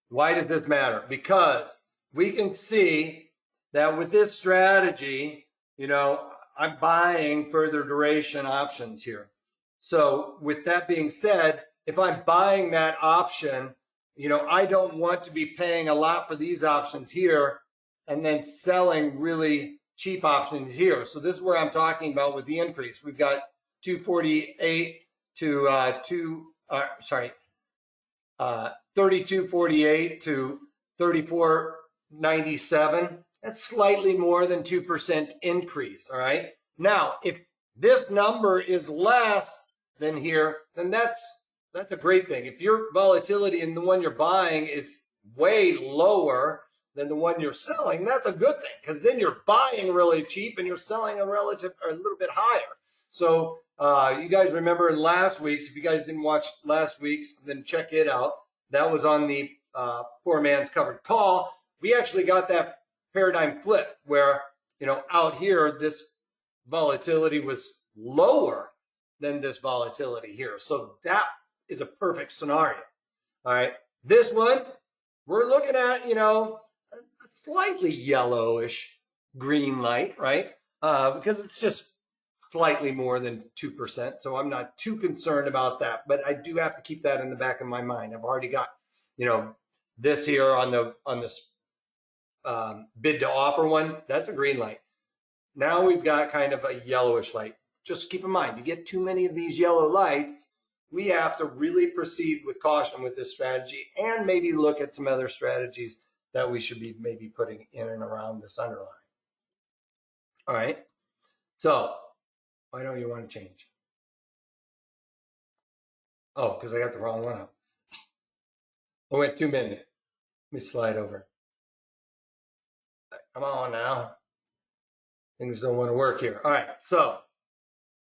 Why does this matter? Because we can see that with this strategy, you know, I'm buying further duration options here. So with that being said, if I'm buying that option, you know, I don't want to be paying a lot for these options here and then selling really cheap options here. So this is where I'm talking about with the increase. We've got 248 to 3248 to 3497. That's slightly more than 2% increase. All right. Now, if this number is less than here, then that's a great thing. If your volatility in the one you're buying is way lower than the one you're selling, that's a good thing, because then you're buying really cheap and you're selling a little bit higher. So you guys remember in last week's, if you guys didn't watch last week's, then check it out. That was on the poor man's covered call. We actually got that paradigm flip where, you know, out here, this volatility was lower than this volatility here. So that is a perfect scenario. All right. This one, we're looking at, you know, a slightly yellowish green light, right? Because it's just slightly more than 2%. So I'm not too concerned about that, but I do have to keep that in the back of my mind. I've already got, you know, this here on this bid to offer one. That's a green light. Now we've got kind of a yellowish light. Just keep in mind, you get too many of these yellow lights, we have to really proceed with caution with this strategy and maybe look at some other strategies that we should be maybe putting in and around this underlying. All right. So why don't you want to change? Oh, because I got the wrong one up. I went 2 minutes. Let me slide over. Come on now. Things don't want to work here. All right. So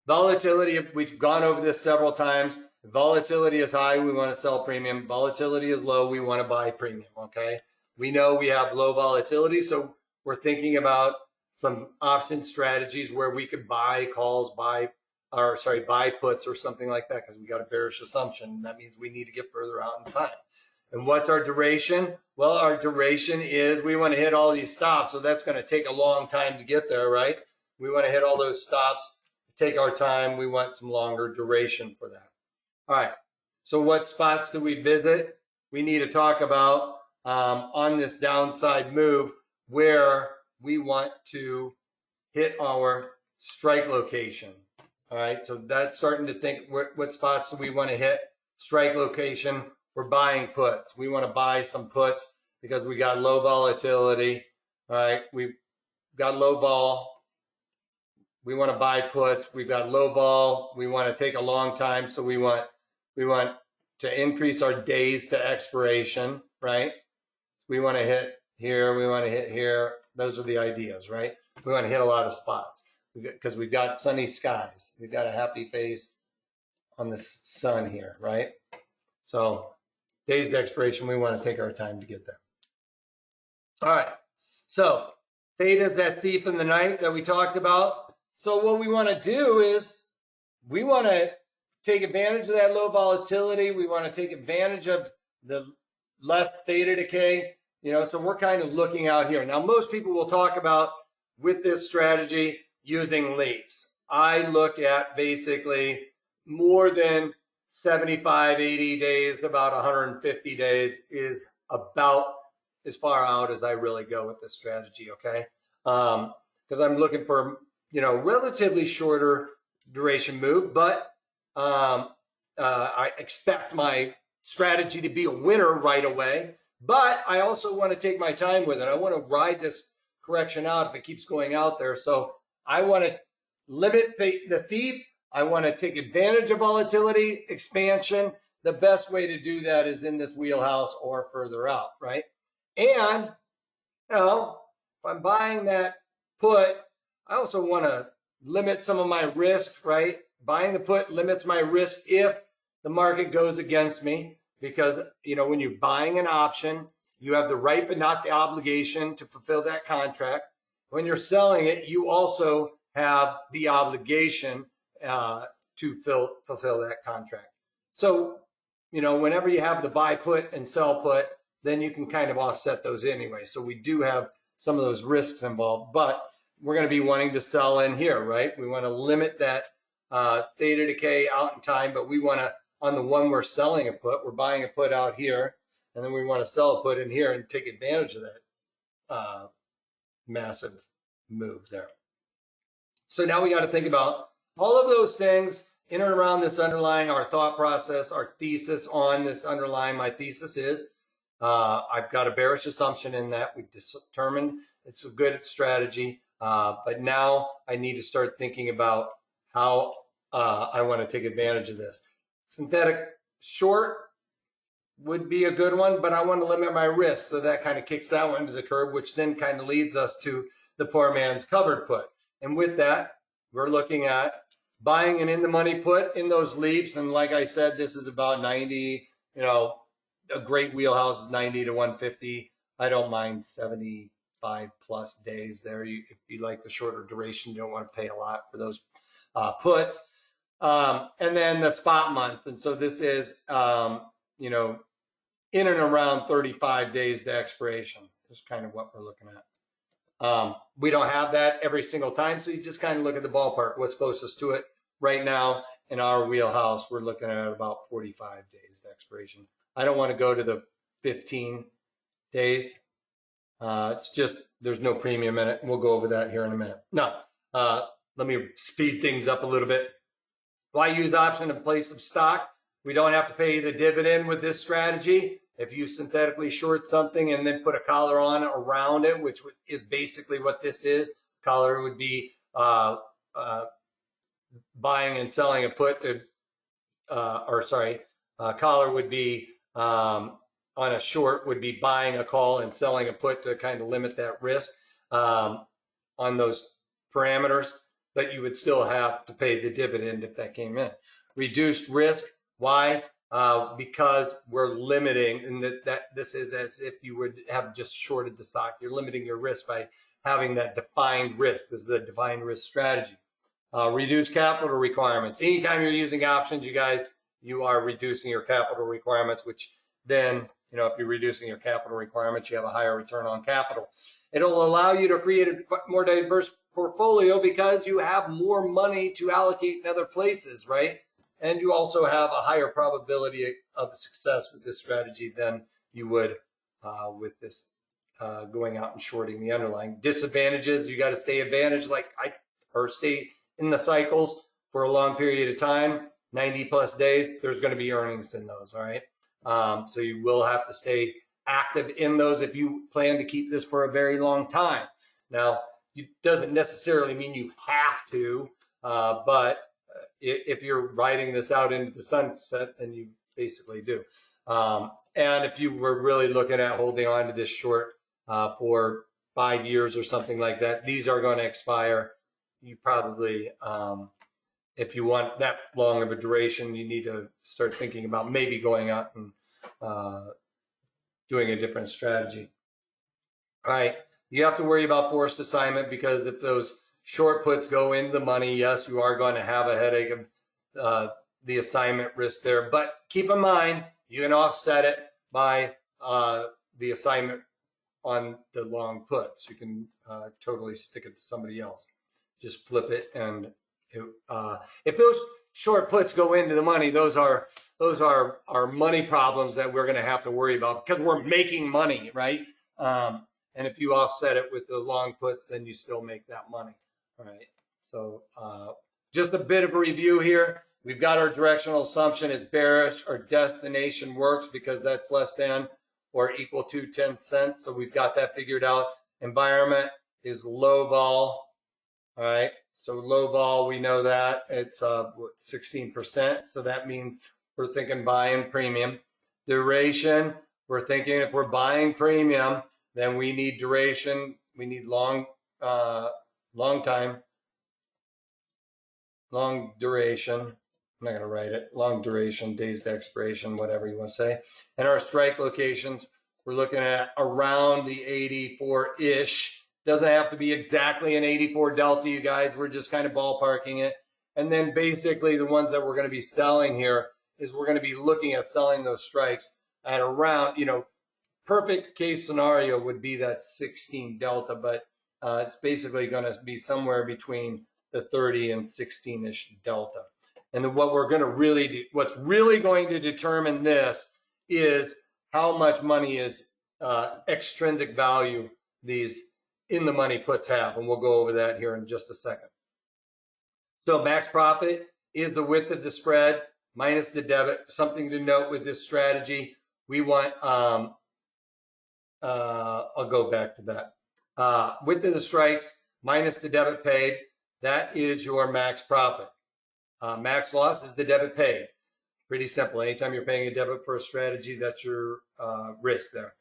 volatility, we've gone over this several times. If volatility is high, we want to sell premium. Volatility is low, we want to buy premium, okay? We know we have low volatility, so we're thinking about some option strategies where we could buy calls, buy puts or something like that, because we got a bearish assumption. That means we need to get further out in time. And what's our duration? Well, our duration is we want to hit all these stops, so that's going to take a long time to get there, right? We want to hit all those stops, take our time. We want some longer duration for that. All right, so what spots do we visit? We need to talk about on this downside move where we want to hit our strike location. All right, so that's starting to think what spots do we want to hit? Strike location, we're buying puts. We want to buy some puts because we got low volatility. All right, we've got low vol. We want to buy puts. We've got low vol. We want to take a long time, so we want to increase our days to expiration, right? We want to hit here. We want to hit here. Those are the ideas, right? We want to hit a lot of spots because we've got sunny skies. We've got a happy face on the sun here, right? So days to expiration, we want to take our time to get there. All right. So theta is that thief in the night that we talked about. So what we want to do is we want to take advantage of that low volatility. We want to take advantage of the less theta decay, you know, so we're kind of looking out here. Now, most people will talk about with this strategy using leaves. I look at basically more than 75, 80 days to about 150 days is about as far out as I really go with this strategy, okay? Because I'm looking for, you know, relatively shorter duration move, but I expect my strategy to be a winner right away, but I also want to take my time with it. I want to ride this correction out if it keeps going out there. So I want to limit the thief. I want to take advantage of volatility expansion. The best way to do that is in this wheelhouse or further out, right? And, you know, if I'm buying that put, I also want to limit some of my risk, right? Buying the put limits my risk if the market goes against me, because, you know, when you're buying an option, you have the right but not the obligation to fulfill that contract. When you're selling it, you also have the obligation to fulfill that contract. So, you know, whenever you have the buy put and sell put, then you can kind of offset those anyway. So we do have some of those risks involved, but we're going to be wanting to sell in here, right? We want to limit that theta decay out in time, but we want to, on the one we're selling a put, we're buying a put out here, and then we want to sell a put in here and take advantage of that massive move there. So now we got to think about all of those things in and around this underlying, our thought process, our thesis on this underlying. My thesis is I've got a bearish assumption in that. We've determined it's a good strategy, but now I need to start thinking about how I want to take advantage of this. Synthetic short would be a good one, but I want to limit my risk. So that kind of kicks that one to the curb, which then kind of leads us to the poor man's covered put. And with that, we're looking at buying an in-the-money put in those leaps. And like I said, this is about 90, you know, a great wheelhouse is 90 to 150. I don't mind 75 plus days there. If you like the shorter duration, you don't want to pay a lot for those puts. And then the spot month. And so this is, you know, in and around 35 days to expiration is kind of what we're looking at. We don't have that every single time, so you just kind of look at the ballpark, what's closest to it. Right now in our wheelhouse, we're looking at about 45 days to expiration. I don't want to go to the 15 days. It's just, there's no premium in it. We'll go over that here in a minute. Now, let me speed things up a little bit. Why use option in place of stock? We don't have to pay the dividend with this strategy. If you synthetically short something and then put a collar on around it, which is basically what this is, collar would be buying and selling a put to, collar would be on a short would be buying a call and selling a put to kind of limit that risk on those parameters, but you would still have to pay the dividend if that came in. Reduced risk, why? Because we're limiting, and that this is as if you would have just shorted the stock. You're limiting your risk by having that defined risk. This is a defined risk strategy. Reduce capital requirements. Anytime you're using options, you guys, you are reducing your capital requirements, which then, you know, if you're reducing your capital requirements, you have a higher return on capital. It'll allow you to create a more diverse portfolio because you have more money to allocate in other places, right? And you also have a higher probability of success with this strategy than you would with this going out and shorting the underlying. Disadvantages, you got to stay advantaged, or stay in the cycles for a long period of time, 90 plus days. There's going to be earnings in those, all right? So you will have to stay active in those if you plan to keep this for a very long time. Now, it doesn't necessarily mean you have to, but if you're riding this out into the sunset, then you basically do. And if you were really looking at holding on to this short for 5 years or something like that, these are going to expire. You probably, if you want that long of a duration, you need to start thinking about maybe going out and doing a different strategy. All right, you have to worry about forced assignment because if those short puts go into the money, yes, you are going to have a headache of the assignment risk there. But keep in mind, you can offset it by the assignment on the long puts. You can totally stick it to somebody else. Just flip it, and if those short puts go into the money, those are money problems that we're going to have to worry about because we're making money, right? And if you offset it with the long puts, then you still make that money. All right, so just a bit of a review here. We've got our directional assumption. It's bearish. Our destination works because that's less than or equal to 10 cents. So we've got that figured out. Environment is low vol. All right, so low vol, we know that. It's 16%. So that means we're thinking buying premium. Duration, we're thinking if we're buying premium, then we need duration. We need long duration. I'm not going to write it, long duration, days to expiration, whatever you want to say. And our strike locations, we're looking at around the 84-ish. Doesn't have to be exactly an 84 delta, you guys. We're just kind of ballparking it. And then basically the ones that we're going to be selling here is we're going to be looking at selling those strikes at around, perfect case scenario would be that 16 delta, but it's basically going to be somewhere between the 30 and 16-ish delta. And then what we're going to really do, what's really going to determine this is how much money is extrinsic value these in the money puts have. And we'll go over that here in just a second. So max profit is the width of the spread minus the debit. Something to note with this strategy, we want, I'll go back to that. Width of the strikes minus the debit paid, that is your max profit. Max loss is the debit paid. Pretty simple. Anytime you're paying a debit for a strategy, that's your risk there.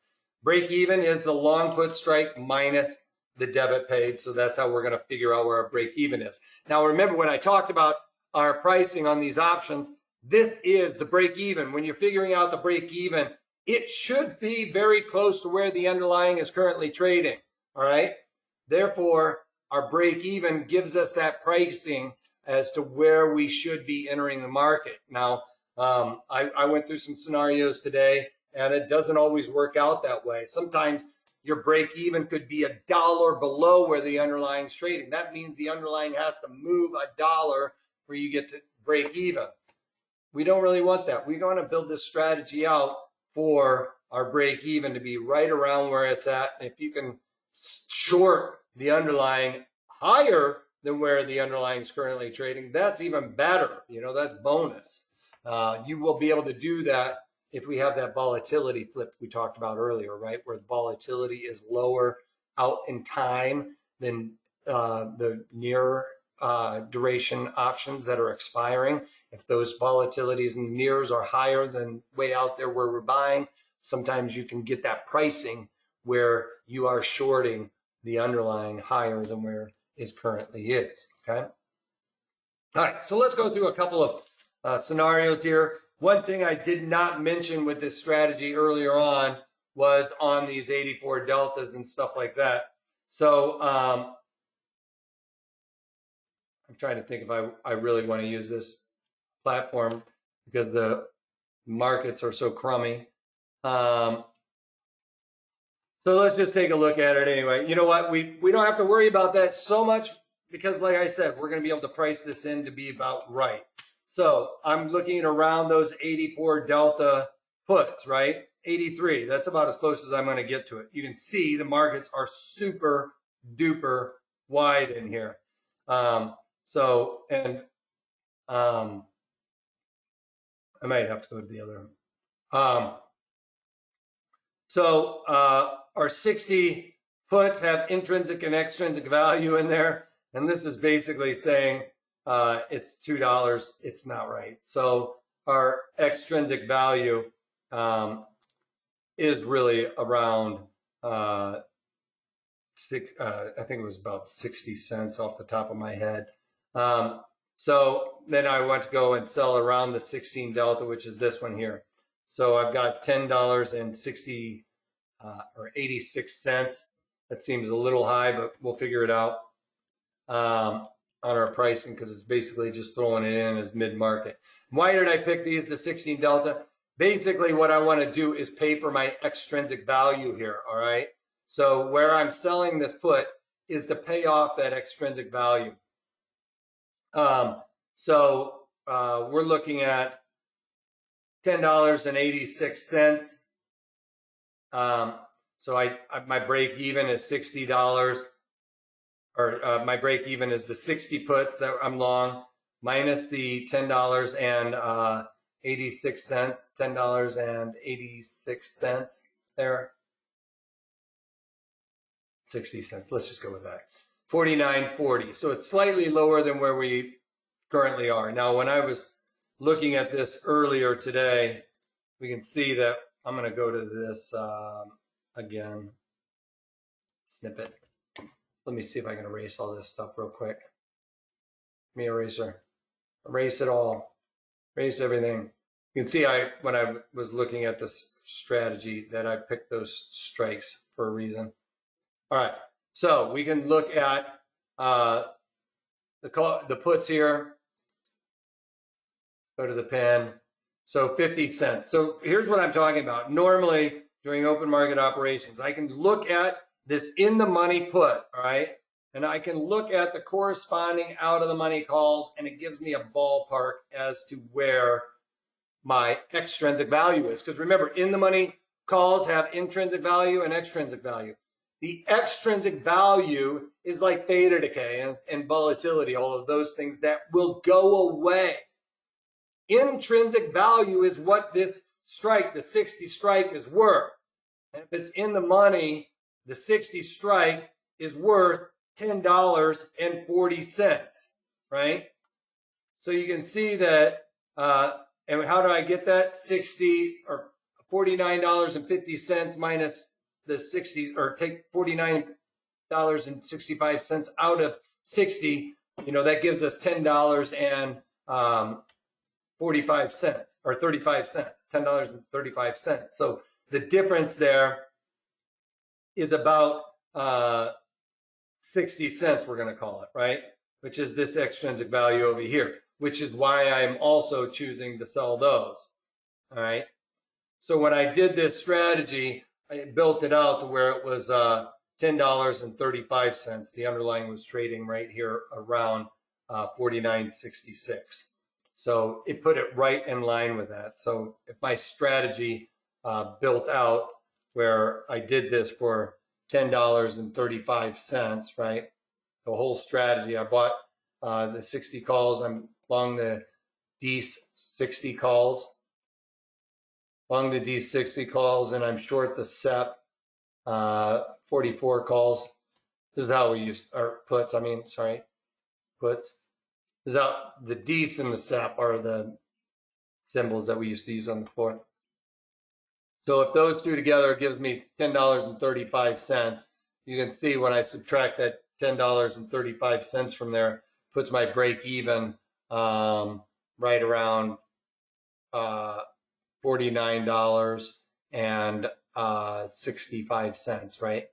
Break even is the long put strike minus the debit paid. So that's how we're going to figure out where our break even is. Now, remember when I talked about our pricing on these options, this is the break even. When you're figuring out the break even, it should be very close to where the underlying is currently trading. All right. Therefore, our break even gives us that pricing as to where we should be entering the market. Now, I went through some scenarios today, and it doesn't always work out that way. Sometimes your break even could be $1 below where the underlying is trading. That means the underlying has to move $1 for you get to break even. We don't really want that. We're going to build this strategy out for our break even to be right around where it's at. And if you can short the underlying higher than where the underlying is currently trading, that's even better. That's bonus. You will be able to do that if we have that volatility flip we talked about earlier, right? Where the volatility is lower out in time than the near duration options that are expiring. If those volatilities in the nears are higher than way out there where we're buying, sometimes you can get that pricing where you are shorting the underlying higher than where it currently is, okay? All right, so let's go through a couple of scenarios here. One thing I did not mention with this strategy earlier on was on these 84 deltas and stuff like that. So I'm trying to think if I really want to use this platform because the markets are so crummy. So let's just take a look at it anyway. You know what? We don't have to worry about that so much because, like I said, we're going to be able to price this in to be about right. So I'm looking at around those 84 delta puts, right? 83. That's about as close as I'm going to get to it. You can see the markets are super duper wide in here. I might have to go to the other one. Our 60 puts have intrinsic and extrinsic value in there. And this is basically saying it's $2. It's not right. So our extrinsic value is really around, I think it was about 60 cents off the top of my head. So then I went to go and sell around the 16 delta, which is this one here. So I've got $10.60 or 86 cents. That seems a little high, but we'll figure it out on our pricing because it's basically just throwing it in as mid-market. Why did I pick these, the 16 delta? Basically what I want to do is pay for my extrinsic value here, all right? So where I'm selling this put is to pay off that extrinsic value. We're looking at $10.86. My break even is $60, or my break even is the 60 puts that I'm long minus the $10.86, $10.86 there. 60 cents. Let's just go with that. 49.40. So it's slightly lower than where we currently are. Now, when I was looking at this earlier today, we can see that I'm going to go to this again, snippet. Let me see if I can erase all this stuff real quick. Give me an eraser. Erase it all. Erase everything. You can see when I was looking at this strategy that I picked those strikes for a reason. All right, so we can look at the puts here. Go to the pen. So 50 cents. So here's what I'm talking about. Normally during open market operations, I can look at this in the money put, all right? And I can look at the corresponding out of the money calls, and it gives me a ballpark as to where my extrinsic value is. Because remember, in the money calls have intrinsic value and extrinsic value. The extrinsic value is like theta decay and volatility, all of those things that will go away. Intrinsic value is what this strike, the 60 strike, is worth. And if it's in the money, the 60 strike is worth $10.40, right? So you can see that, and how do I get that? 60 or $49.50 minus the 60, or take $49.65 out of 60, that gives us $10.45 or 35 cents, $10.35. So the difference there is about 60 cents, we're going to call it, right? Which is this extrinsic value over here, which is why I'm also choosing to sell those, all right? So when I did this strategy, I built it out to where it was $10.35. The underlying was trading right here around 49.66. So it put it right in line with that. So if my strategy built out where I did this for $10.35, right? The whole strategy, I bought the 60 calls. I'm long the D60 calls. Long the D60 calls, and I'm short the SEP 44 calls. This is how we use our puts. Puts. This is how the Ds and the SEP are the symbols that we used to use on the floor. So if those two together gives me $10.35, you can see when I subtract that $10.35 from there, puts my break even right around $49.65, right?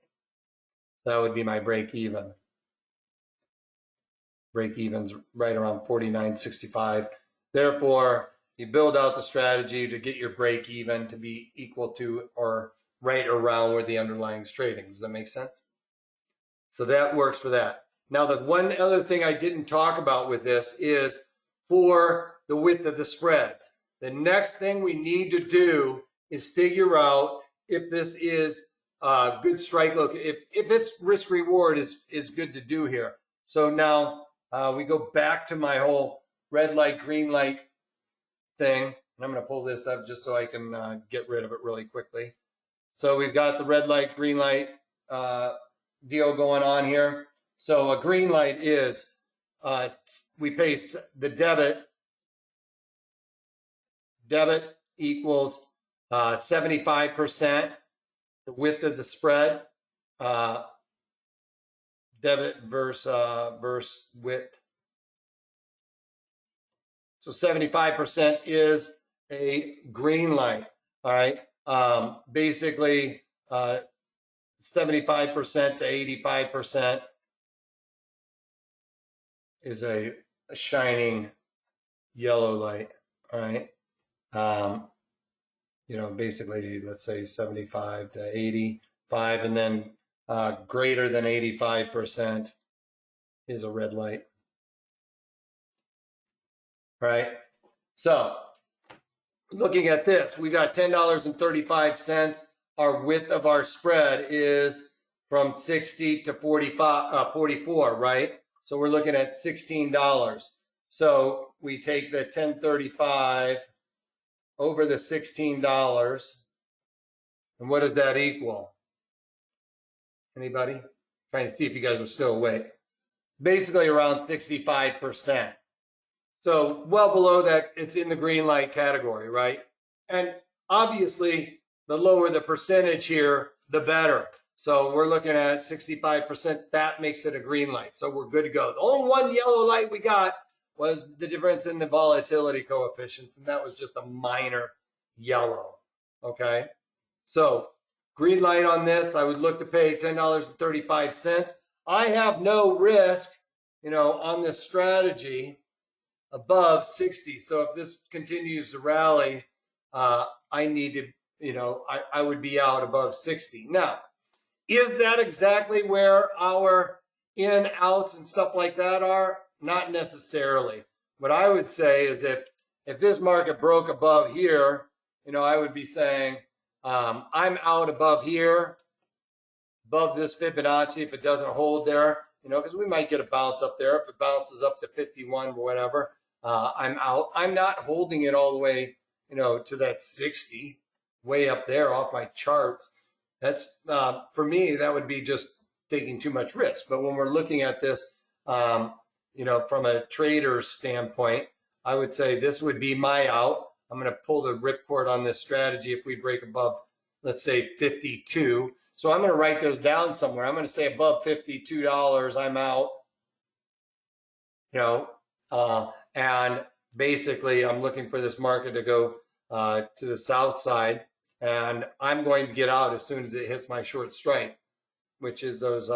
That would be my break even. Break even's right around $49.65. Therefore, you build out the strategy to get your break even to be equal to or right around where the underlying is trading. Does that make sense? So that works for that. Now, the one other thing I didn't talk about with this is for the width of the spreads. The next thing we need to do is figure out if this is a good strike look, if its risk reward is good to do here. So now we go back to my whole red light, green light thing. And I'm going to pull this up just so I can get rid of it really quickly. So we've got the red light, green light deal going on here. So a green light is we pay the debit equals 75% the width of the spread, debit versus width. So 75% is a green light, all right? Basically 75% to 85% is a shining yellow light, all right? Basically, let's say 75 to 85, and then greater than 85% is a red light, right? So looking at this, we got $10.35. Our width of our spread is from 60 to 44, right? So we're looking at $16. So we take the 1035 over the $16, and what does that equal? Anybody? Trying to see if you guys are still awake. Basically around 65%. So well below that, it's in the green light category, right? And obviously, the lower the percentage here, the better. So we're looking at 65%. That makes it a green light. So we're good to go. The only one yellow light we got was the difference in the volatility coefficients, and that was just a minor yellow. Okay, so green light on this, I would look to pay $10.35. I have no risk, on this strategy above 60. So if this continues to rally, I need to, I would be out above 60. Now, is that exactly where our in, outs, and stuff like that are? Not necessarily. What I would say is if this market broke above here, I would be saying I'm out above here, above this Fibonacci if it doesn't hold there, because we might get a bounce up there. If it bounces up to 51 or whatever, I'm out. I'm not holding it all the way, to that 60, way up there off my charts. That's, for me, that would be just taking too much risk. But when we're looking at this, from a trader's standpoint, I would say this would be my out. I'm going to pull the ripcord on this strategy if we break above, let's say, 52. So I'm going to write those down somewhere. I'm going to say above $52, I'm out. And basically I'm looking for this market to go to the south side, and I'm going to get out as soon as it hits my short strike, which is those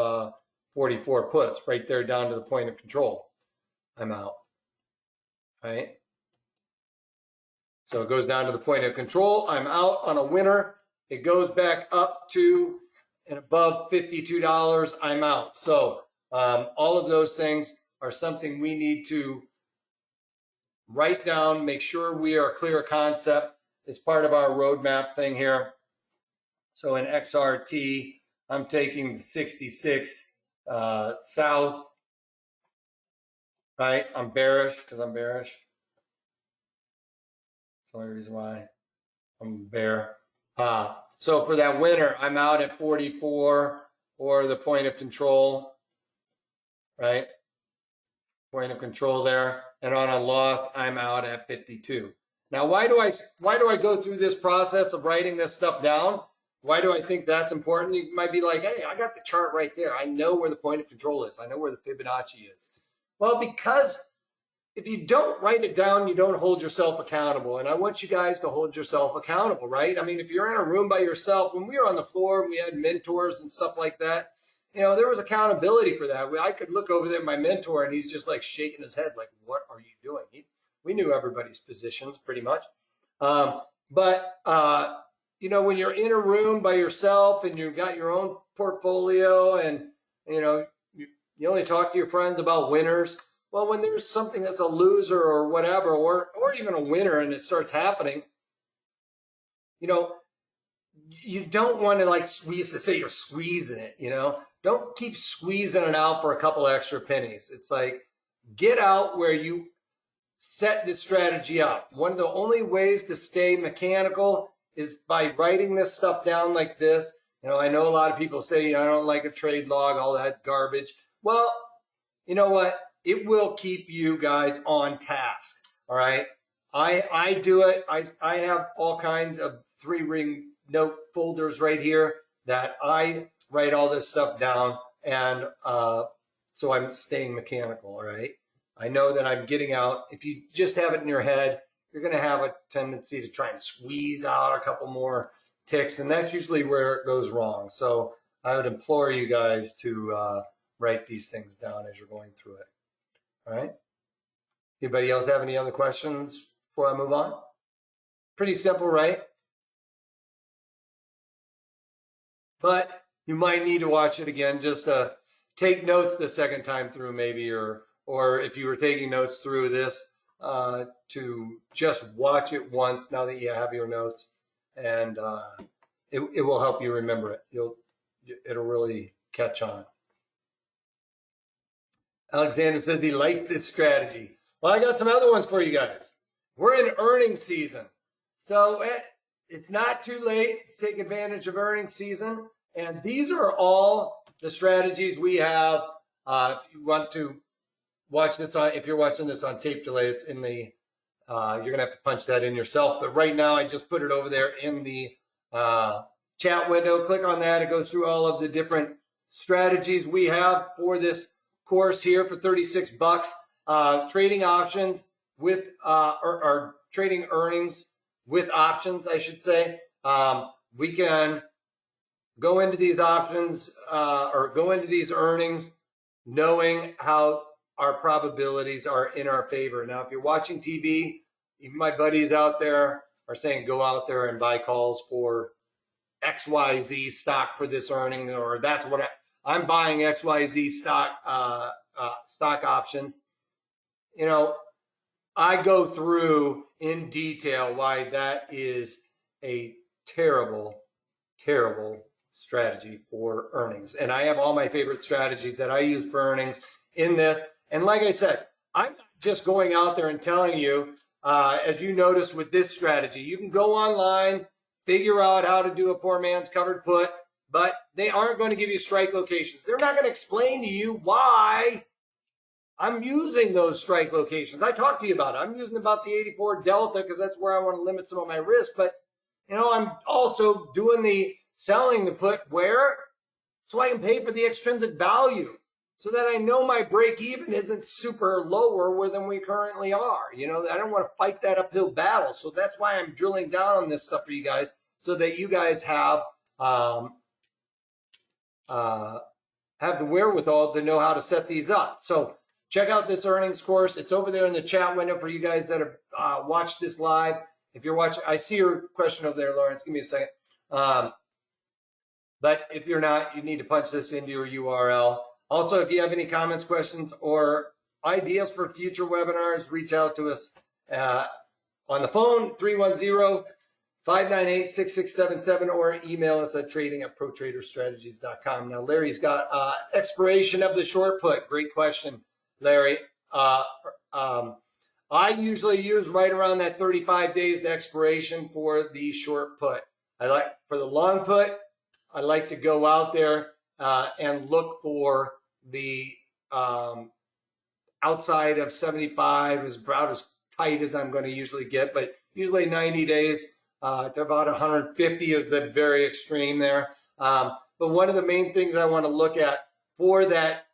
44 puts right there down to the point of control. I'm out. All right. So it goes down to the point of control. I'm out on a winner. It goes back up to and above $52. I'm out. So all of those things are something we need to write down, make sure we are clear concept. It's part of our roadmap thing here. So in XRT, I'm taking 66 south, right? I'm bearish because I'm bearish. That's the only reason why I'm bear. So for that winner, I'm out at 44 or the point of control, right? Point of control there. And on a loss, I'm out at 52. Now, why do I go through this process of writing this stuff down? Why do I think that's important? You might be like, hey, I got the chart right there. I know where the point of control is. I know where the Fibonacci is. Well, because if you don't write it down, you don't hold yourself accountable. And I want you guys to hold yourself accountable, right? I mean, if you're in a room by yourself, when we were on the floor and we had mentors and stuff like that, there was accountability for that. I could look over there at my mentor and he's just like shaking his head like, what are you doing? We knew everybody's positions pretty much. But when you're in a room by yourself and you've got your own portfolio and, you only talk to your friends about winners. Well, when there's something that's a loser or whatever, or even a winner and it starts happening, you don't want to, like we used to say, you're squeezing it, Don't keep squeezing it out for a couple extra pennies. It's like, get out where you set the strategy up. One of the only ways to stay mechanical is by writing this stuff down like this. I know a lot of people say, I don't like a trade log, all that garbage. Well, you know what? It will keep you guys on task. All right. I do it. I have all kinds of 3-ring note folders right here that I write all this stuff down. And so I'm staying mechanical. All right. I know that I'm getting out. If you just have it in your head, you're going to have a tendency to try and squeeze out a couple more ticks. And that's usually where it goes wrong. So I would implore you guys to write these things down as you're going through it. All right. Anybody else have any other questions before I move on? Pretty simple, right? But you might need to watch it again just to take notes the second time through maybe, or if you were taking notes through this, to just watch it once now that you have your notes, and it will help you remember it. It'll really catch on. Alexander says he likes this strategy. Well, I got some other ones for you guys. We're in earnings season. So it's not too late to take advantage of earnings season. And these are all the strategies we have. If you want to watch this if you're watching this on tape delay, it's in the, you're going to have to punch that in yourself. But right now, I just put it over there in the chat window. Click on that. It goes through all of the different strategies we have for this course here for 36 bucks. trading options with, or trading earnings with options, I should say. We can go into these options or go into these earnings knowing how our probabilities are in our favor. Now, if you're watching TV, even my buddies out there are saying go out there and buy calls for XYZ stock for this earning, or that's what I'm buying XYZ stock stock options. You know, I go through in detail why that is a terrible, terrible strategy for earnings. And I have all my favorite strategies that I use for earnings in this. And like I said, I'm not just going out there and telling you, as you notice with this strategy, you can go online, figure out how to do a poor man's covered put, but they aren't going to give you strike locations. They're not going to explain to you why I'm using those strike locations. I talked to you about it. I'm using about the 84 delta because that's where I want to limit some of my risk. But, you know, I'm also doing the selling the put where? So I can pay for the extrinsic value so that I know my break even isn't super lower than we currently are. You know, I don't want to fight that uphill battle. So that's why I'm drilling down on this stuff for you guys so that you guys have the wherewithal to know how to set these up. So check out this earnings course. It's over there in the chat window for you guys that have watched this live. If you're watching, I see your question over there, Lawrence. Give me a second. But if you're not, you need to punch this into your URL. Also, if you have any comments, questions, or ideas for future webinars, reach out to us on the phone, 310-598-6677, or email us at trading@protraderstrategies.com. Now, Larry's got expiration of the short put. Great question, Larry. I usually use right around that 35 days to expiration for the short put. For the long put, I like to go out there and look for the outside of 75 is about as tight as I'm going to usually get, but usually 90 days to about 150 is the very extreme there. But one of the main things I want to look at for that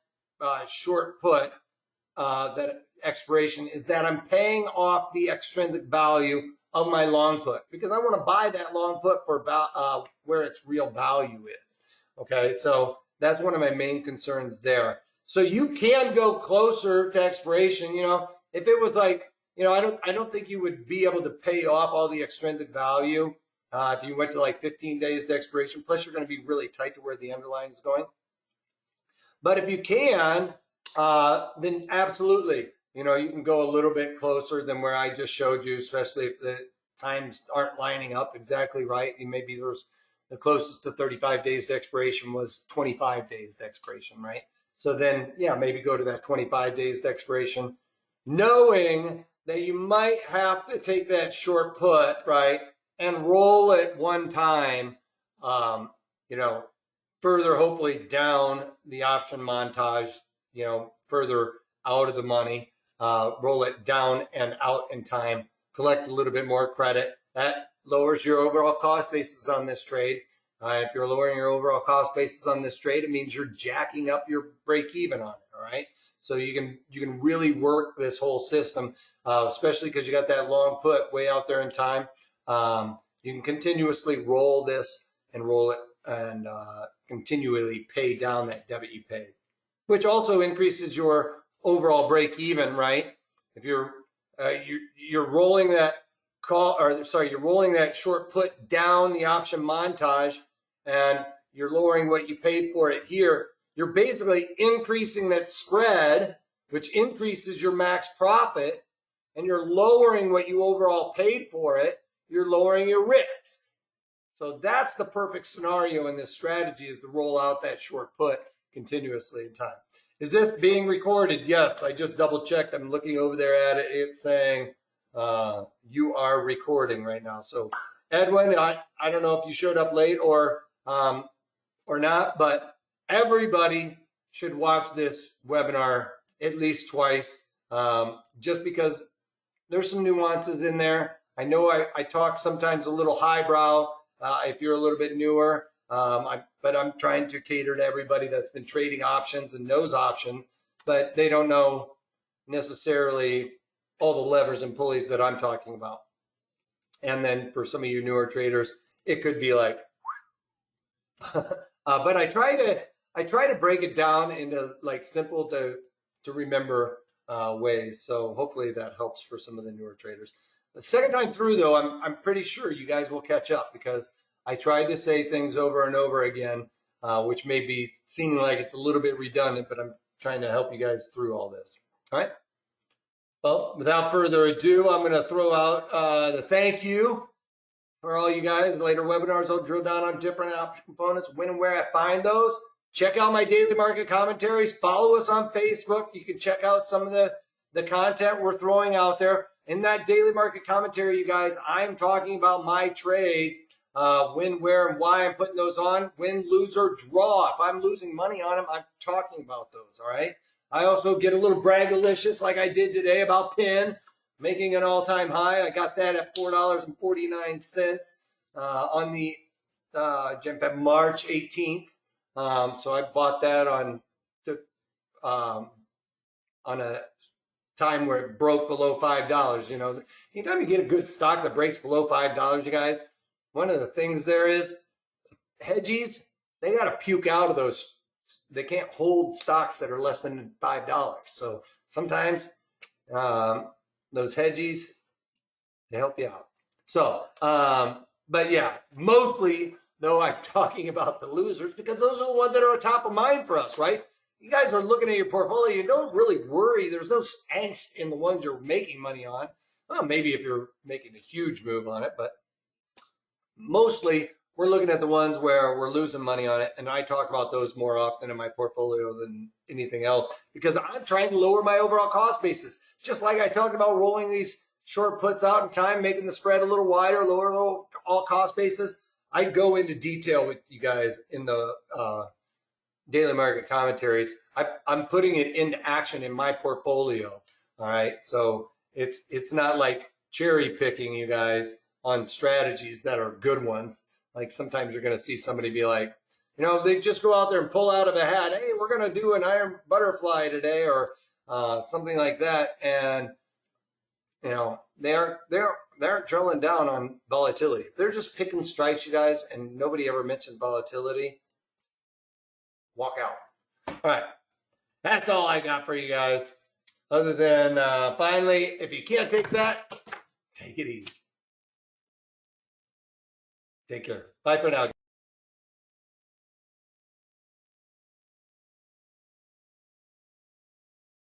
short put, that expiration, is that I'm paying off the extrinsic value of my long put, because I want to buy that long put for about where its real value is. Okay, so that's one of my main concerns there. So you can go closer to expiration. You know, if it was like, you know, I don't think you would be able to pay off all the extrinsic value if you went to like 15 days to expiration. Plus, you're going to be really tight to where the underlying is going. But if you can, then absolutely. You know, you can go a little bit closer than where I just showed you, especially if the times aren't lining up exactly right. You maybe there's the closest to 35 days to expiration was 25 days to expiration, right? So then, yeah, maybe go to that 25 days to expiration, knowing that you might have to take that short put, right, and roll it one time, you know, further hopefully down the option montage, you know, further out of the money. Roll it down and out in time, collect a little bit more credit. That lowers your overall cost basis on this trade. If you're lowering your overall cost basis on this trade, it means you're jacking up your break even on it. All right. So you can really work this whole system, especially because you got that long put way out there in time. You can continuously roll this and roll it and continually pay down that debit you paid, which also increases your overall break even, right? If you're rolling that you're rolling that short put down the option montage and you're lowering what you paid for it here, you're basically increasing that spread, which increases your max profit, and you're lowering what you overall paid for it. You're lowering your risk. So that's the perfect scenario in this strategy, is to roll out that short put continuously in time. Is this being recorded? Yes, I just double checked. I'm looking over there at it. It's saying you are recording right now. So Edwin, I don't know if you showed up late or not, but everybody should watch this webinar at least twice, just because there's some nuances in there. I know I talk sometimes a little highbrow if you're a little bit newer. But I'm trying to cater to everybody that's been trading options and knows options, but they don't know necessarily all the levers and pulleys that I'm talking about. And then for some of you newer traders, it could be like, but I try to break it down into like simple to remember ways. So hopefully that helps for some of the newer traders. The second time through, though, I'm pretty sure you guys will catch up because I tried to say things over and over again, which may be seeming like it's a little bit redundant, but I'm trying to help you guys through all this. All right. Well, without further ado, I'm going to throw out the thank you for all you guys. Later webinars, I'll drill down on different option components, when and where I find those. Check out my daily market commentaries. Follow us on Facebook. You can check out some of the content we're throwing out there. In that daily market commentary, you guys, I'm talking about my trades, when, where, and why I'm putting those on. Win, lose, or draw. If I'm losing money on them, I'm talking about those, all right? I also get a little braggalicious like I did today about PIN, making an all-time high. I got that at $4.49 on the March 18th. So I bought that on a time where it broke below $5. You know, anytime you get a good stock that breaks below $5, you guys, one of the things there is hedgies, they got to puke out of those. They can't hold stocks that are less than $5. So sometimes those hedgies, they help you out. So, but yeah, mostly though I'm talking about the losers because those are the ones that are top of mind for us, right? You guys are looking at your portfolio, you don't really worry. There's no angst in the ones you're making money on. Well, maybe if you're making a huge move on it, but mostly we're looking at the ones where we're losing money on it. And I talk about those more often in my portfolio than anything else because I'm trying to lower my overall cost basis. Just like I talked about rolling these short puts out in time, making the spread a little wider, lower all cost basis. I go into detail with you guys in the daily market commentaries. I'm putting it into action in my portfolio. All right. So it's not like cherry picking you guys on strategies that are good ones. Like sometimes you're going to see somebody be like, you know, they just go out there and pull out of a hat. Hey, we're going to do an iron butterfly today or something like that. And, you know, they aren't drilling down on volatility. If they're just picking strikes, you guys, and nobody ever mentioned volatility, walk out. All right. That's all I got for you guys. Other than finally, if you can't take that, take it easy. Take care. Bye for now.